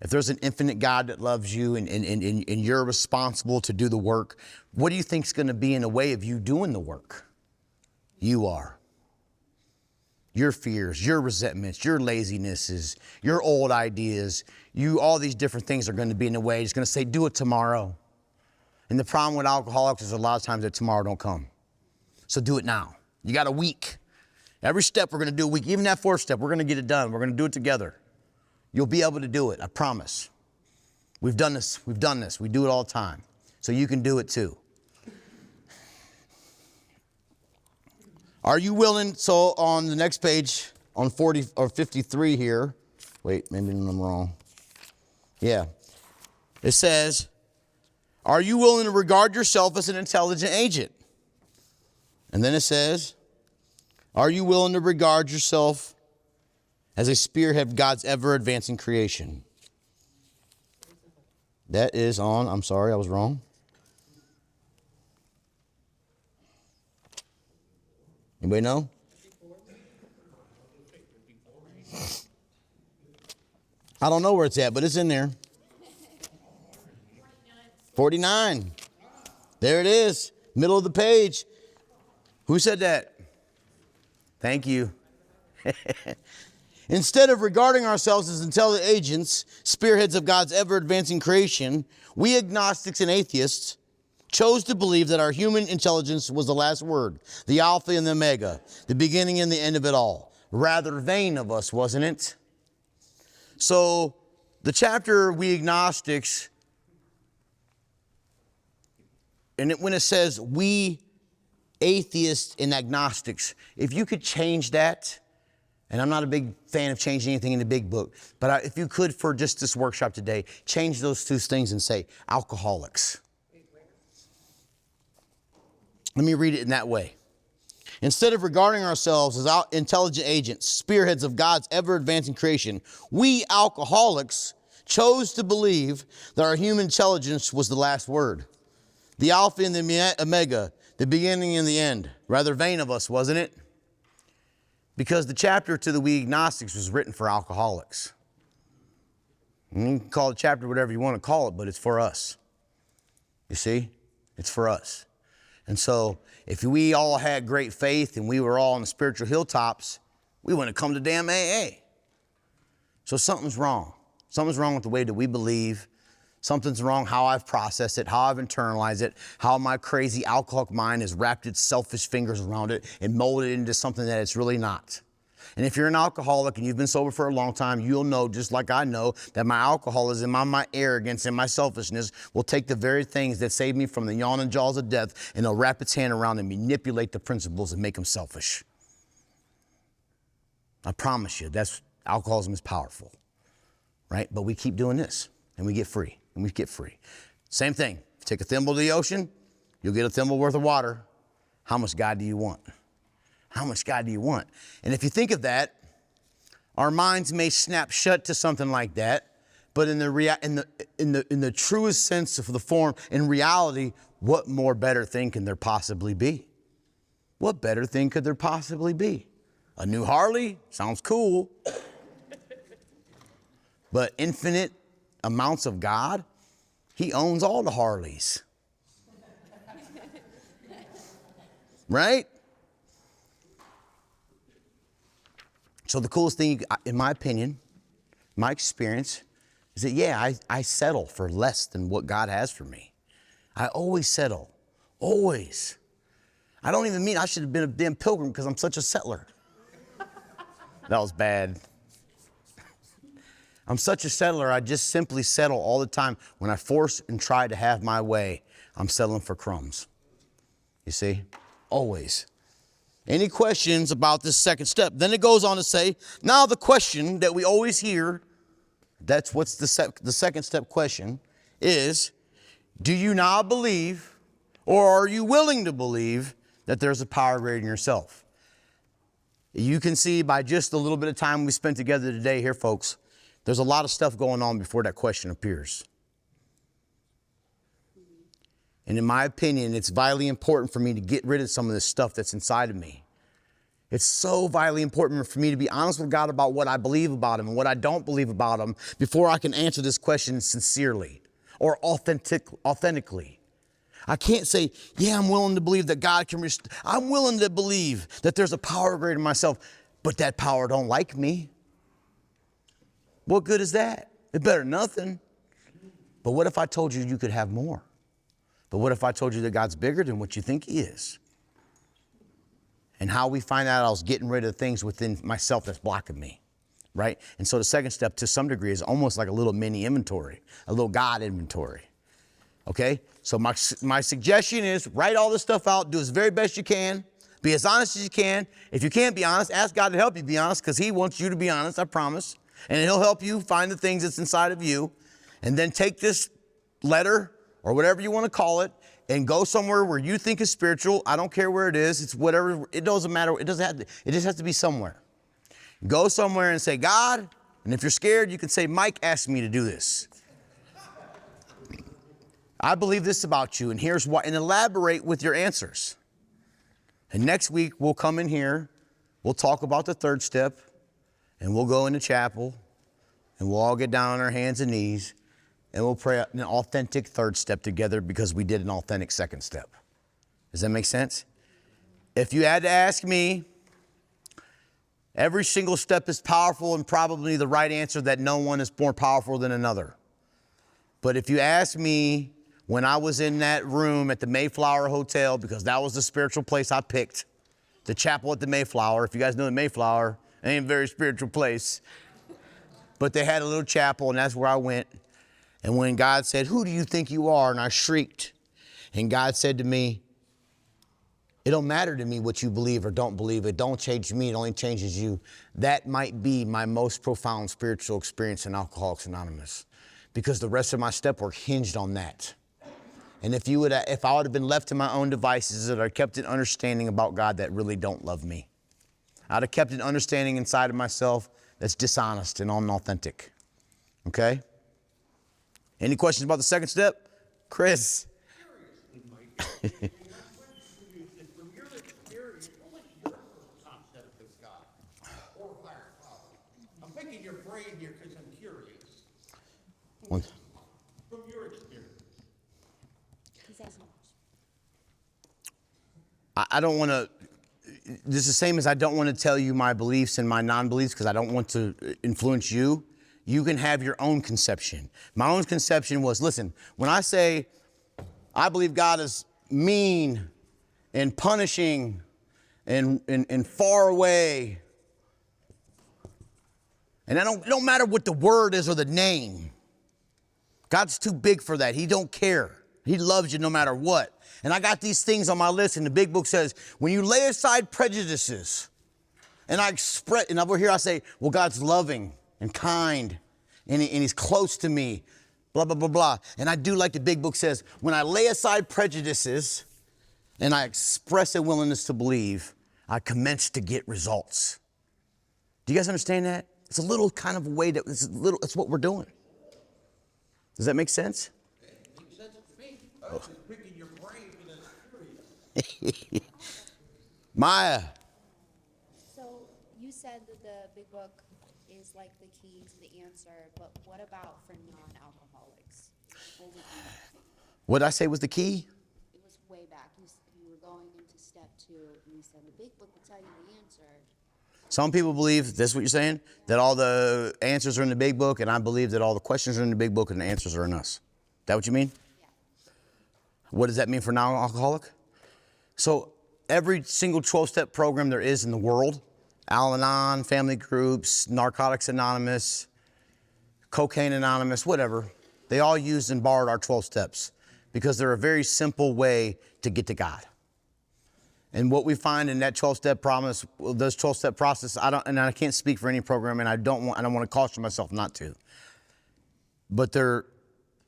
If there's an infinite God that loves you and you're responsible to do the work, what do you think is going to be in the way of you doing the work? You are. your fears, your resentments, your lazinesses, your old ideas, all these different things are going to be in the way. It's going to say, do it tomorrow. And the problem with alcoholics is a lot of times that tomorrow don't come. So do it now. You got a week. Every step we're going to do a week. Even that fourth step, we're going to get it done. We're going to do it together. You'll be able to do it. I promise. We've done this. We've done this. We do it all the time. So you can do it too. Are you willing? So on the next page, on 40 or 53 here. Wait, maybe I'm wrong. Yeah. It says, are you willing to regard yourself as an intelligent agent? And then it says, are you willing to regard yourself as a spearhead of God's ever-advancing creation? That is on, I'm sorry, I was wrong. Anybody know? I don't know where it's at, but it's in there. 49. There it is. Middle of the page. Who said that? Thank you. Instead of regarding ourselves as intelligent agents, spearheads of God's ever-advancing creation, we agnostics and atheists chose to believe that our human intelligence was the last word, the Alpha and the Omega, the beginning and the end of it all. Rather vain of us, wasn't it? So the chapter, we agnostics, and when it says we atheists and agnostics, if you could change that, and I'm not a big fan of changing anything in the big book, but if you could for just this workshop today, change those two things and say alcoholics. Let me read it in that way. Instead of regarding ourselves as intelligent agents, spearheads of God's ever-advancing creation, we alcoholics chose to believe that our human intelligence was the last word, the Alpha and the Omega, the beginning and the end. Rather vain of us, wasn't it? Because the chapter to the we agnostics was written for alcoholics. And you can call the chapter whatever you want to call it, but it's for us. You see? It's for us. And so if we all had great faith and we were all on the spiritual hilltops, we wouldn't have come to damn AA. So something's wrong. Something's wrong with the way that we believe. Something's wrong how I've processed it, how I've internalized it, how my crazy alcoholic mind has wrapped its selfish fingers around it and molded it into something that it's really not. And if you're an alcoholic and you've been sober for a long time, you'll know, just like I know, that my alcoholism, my arrogance, and my selfishness will take the very things that saved me from the yawning jaws of death, and they'll wrap its hand around and manipulate the principles and make them selfish. I promise you, alcoholism is powerful, right? But we keep doing this, and we get free, and we get free. Same thing. Take a thimble to the ocean, you'll get a thimble worth of water. How much God do you want? How much God do you want? And if you think of that, our minds may snap shut to something like that, but in the truest sense of the form, in reality, what more better thing can there possibly be? What better thing could there possibly be? A new Harley? Sounds cool. But infinite amounts of God? He owns all the Harleys. Right? So the coolest thing, in my opinion, my experience, is that, yeah, I settle for less than what God has for me. I always settle. Always. I don't even mean I should have been a damn pilgrim because I'm such a settler. That was bad. I'm such a settler, I just simply settle all the time. When I force and try to have my way, I'm settling for crumbs. You see? Always. Any questions about this second step? Then it goes on to say, now the question that we always hear, that's what's the second step question, is, do you now believe, or are you willing to believe, that there's a power greater than yourself? You can see by just a little bit of time we spent together today here, folks, there's a lot of stuff going on before that question appears. And in my opinion, it's vitally important for me to get rid of some of this stuff that's inside of me. It's so vitally important for me to be honest with God about what I believe about Him and what I don't believe about Him before I can answer this question sincerely or authentically. I can't say, yeah, I'm willing to believe that God can I'm willing to believe that there's a power greater than myself. but that power don't like me. What good is that? It better than nothing. But what if I told you you could have more? But what if I told you that God's bigger than what you think he is? And how we find out I was getting rid of things within myself that's blocking me, right? And so the second step, to some degree, is almost like a little mini inventory, a little God inventory, okay? So my suggestion is write all this stuff out, do as very best you can, be as honest as you can. If you can't be honest, ask God to help you be honest, because he wants you to be honest, I promise. And he'll help you find the things that's inside of you. And then take this letter, or whatever you want to call it, and go somewhere where you think is spiritual. I don't care where it is. It's whatever. It doesn't matter. It doesn't have to, it just has to be somewhere. Go somewhere and say, God, and if you're scared, you can say, Mike asked me to do this. I believe this about you, and here's why, and elaborate with your answers. And next week, we'll come in here, we'll talk about the third step, and we'll go into chapel, and we'll all get down on our hands and knees, and we'll pray an authentic third step together because we did an authentic second step. Does that make sense? If you had to ask me, every single step is powerful and probably the right answer, that no one is more powerful than another. But if you ask me, when I was in that room at the Mayflower Hotel, because that was the spiritual place I picked, the chapel at the Mayflower. If you guys know the Mayflower, it ain't a very spiritual place. But they had a little chapel, and that's where I went. And when God said, who do you think you are? And I shrieked. And God said to me, it don't matter to me what you believe or don't believe. It don't change me. It only changes you. That might be my most profound spiritual experience in Alcoholics Anonymous, because the rest of my step work hinged on that. And if I would have been left to my own devices, that I kept an understanding about God that really don't love me. I'd have kept an understanding inside of myself that's dishonest and unauthentic. Okay? Any questions about the second step? Chris? From your experience, what was your first concept of God or higher power? I'm picking your brain here because I'm curious. What? From your experience. I don't want to, this is the same as I don't want to tell you my beliefs and my non-beliefs because I don't want to influence you. You can have your own conception. My own conception was, listen, when I say I believe God is mean and punishing and far away, and it don't matter what the word is or the name. God's too big for that. He don't care. He loves you no matter what. And I got these things on my list, and the big book says, when you lay aside prejudices, and over here I say, well, God's loving and kind, and he's close to me, blah, blah, blah, blah. And I do like the big book says, when I lay aside prejudices, and I express a willingness to believe, I commence to get results. Do you guys understand that? It's a little kind of a way that, it's what we're doing. Does that make sense? It makes sense to me. I was just picking your brain because I'm curious. Maya. So you said that the big book is like the key to the answer, but what about for non-alcoholics? What did I say was the key? It was way back. You were going into step 2, and you said the big book will tell you the answer. Some people believe, this is what you're saying, that all the answers are in the big book, and I believe that all the questions are in the big book and the answers are in us. That what you mean? Yeah. What does that mean for non-alcoholic? So every single 12-step program there is in the world, Al-Anon, family groups, Narcotics Anonymous, Cocaine Anonymous, whatever, they all used and borrowed our 12 steps because they're a very simple way to get to God. And what we find in that 12-step promise, those 12-step process, I can't speak for any program, and I don't want to caution myself not to. But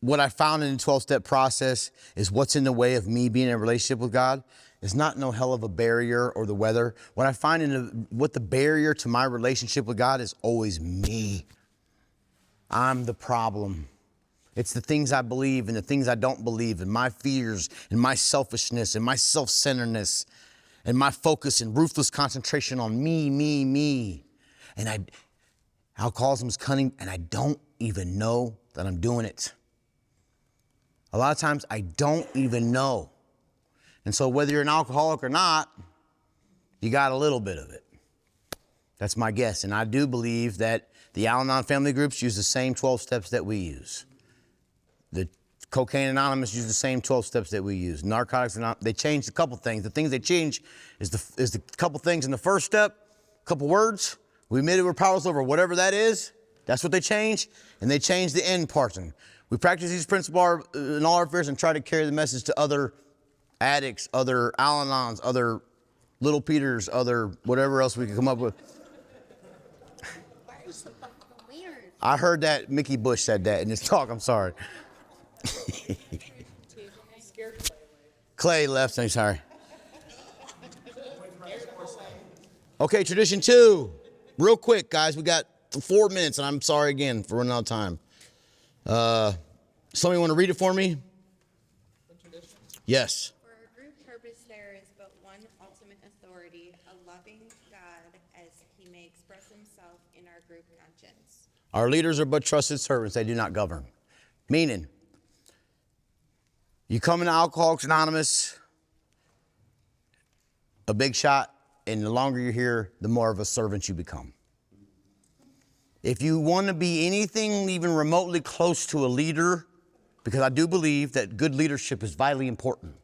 what I found in the 12-step process is what's in the way of me being in a relationship with God is not no hell of a barrier or the weather. What I find what the barrier to my relationship with God is always me. I'm the problem. It's the things I believe and the things I don't believe, and my fears and my selfishness and my self-centeredness and my focus and ruthless concentration on me. And alcoholism is cunning, and I don't even know that I'm doing it. A lot of times I don't even know. And so whether you're an alcoholic or not, you got a little bit of it. That's my guess. And I do believe that the Al-Anon family groups use the same 12 steps that we use. The Cocaine Anonymous use the same 12 steps that we use. Narcotics Anonymous, they changed a couple things. The things they change is the couple things in the first step, a couple words. We admitted we're powerless over whatever that is. That's what they changed. And they changed the end portion. We practice these principles in all our affairs and try to carry the message to other addicts, other Al-Anons, other Little Peters, other whatever else we can come up with. Weird. I heard that Mickey Bush said that in his talk. I'm sorry. Clay left. I'm sorry. Okay, tradition 2. Real quick, guys. We got 4 minutes, and I'm sorry again for running out of time. Somebody want to read it for me? Yes. For a group purpose, there is but one ultimate authority, a loving God, as he may express himself in our group conscience. Our leaders are but trusted servants. They do not govern. Meaning, you come into Alcoholics Anonymous, a big shot, and the longer you're here, the more of a servant you become. If you want to be anything even remotely close to a leader, because I do believe that good leadership is vitally important.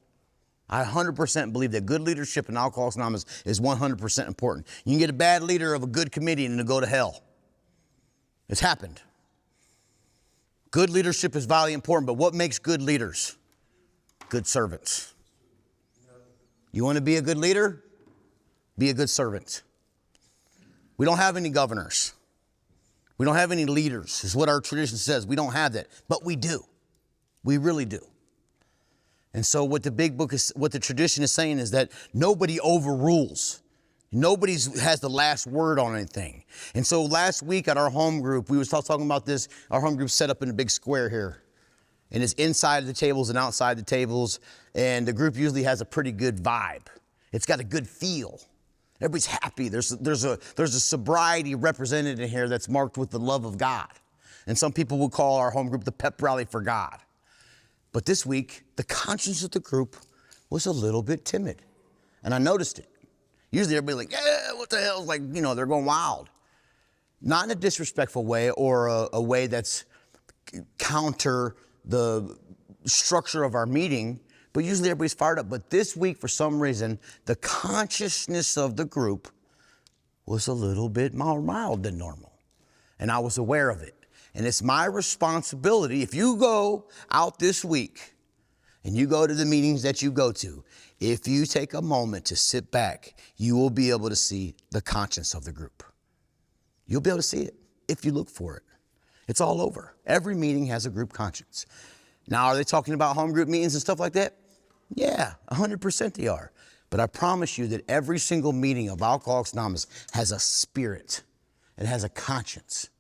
I 100% believe that good leadership in Alcoholics Anonymous is 100% important. You can get a bad leader of a good committee and it'll go to hell. It's happened. Good leadership is vitally important, but what makes good leaders? Good servants. You want to be a good leader? Be a good servant. We don't have any governors. We don't have any leaders, is what our tradition says. We don't have that, but we do. We really do. And so what the big book is, what the tradition is saying is that nobody overrules. Nobody has the last word on anything. And so last week at our home group, we was talking about this. Our home group set up in a big square here. And it's inside the tables and outside the tables. And the group usually has a pretty good vibe. It's got a good feel. Everybody's happy. There's a sobriety represented in here that's marked with the love of God. And some people would call our home group the pep rally for God. But this week, the conscience of the group was a little bit timid. And I noticed it. Usually everybody's like, yeah, what the hell? Like, you know, they're going wild. Not in a disrespectful way or a way that's counter the structure of our meeting, but usually everybody's fired up. But this week, for some reason, the consciousness of the group was a little bit more mild than normal. And I was aware of it. And it's my responsibility, if you go out this week and you go to the meetings that you go to, if you take a moment to sit back, you will be able to see the conscience of the group. You'll be able to see it if you look for it. It's all over. Every meeting has a group conscience. Now, are they talking about home group meetings and stuff like that? Yeah, 100% they are. But I promise you that every single meeting of Alcoholics Anonymous has a spirit. It has a conscience,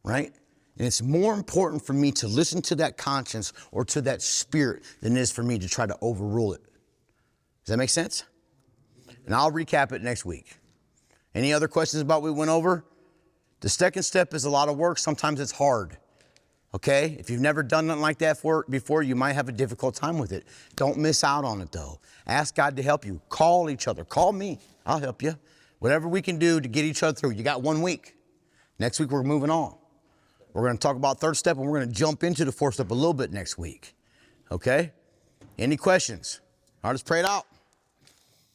right? And it's more important for me to listen to that conscience or to that spirit than it is for me to try to overrule it. Does that make sense? And I'll recap it next week. Any other questions about what we went over? The second step is a lot of work. Sometimes it's hard. Okay? If you've never done nothing like that before, you might have a difficult time with it. Don't miss out on it, though. Ask God to help you. Call each other. Call me. I'll help you. Whatever we can do to get each other through. You got 1 week. Next week, we're moving on. We're going to talk about third step, and we're going to jump into the fourth step a little bit next week. Okay? Any questions? All right, let's pray it out.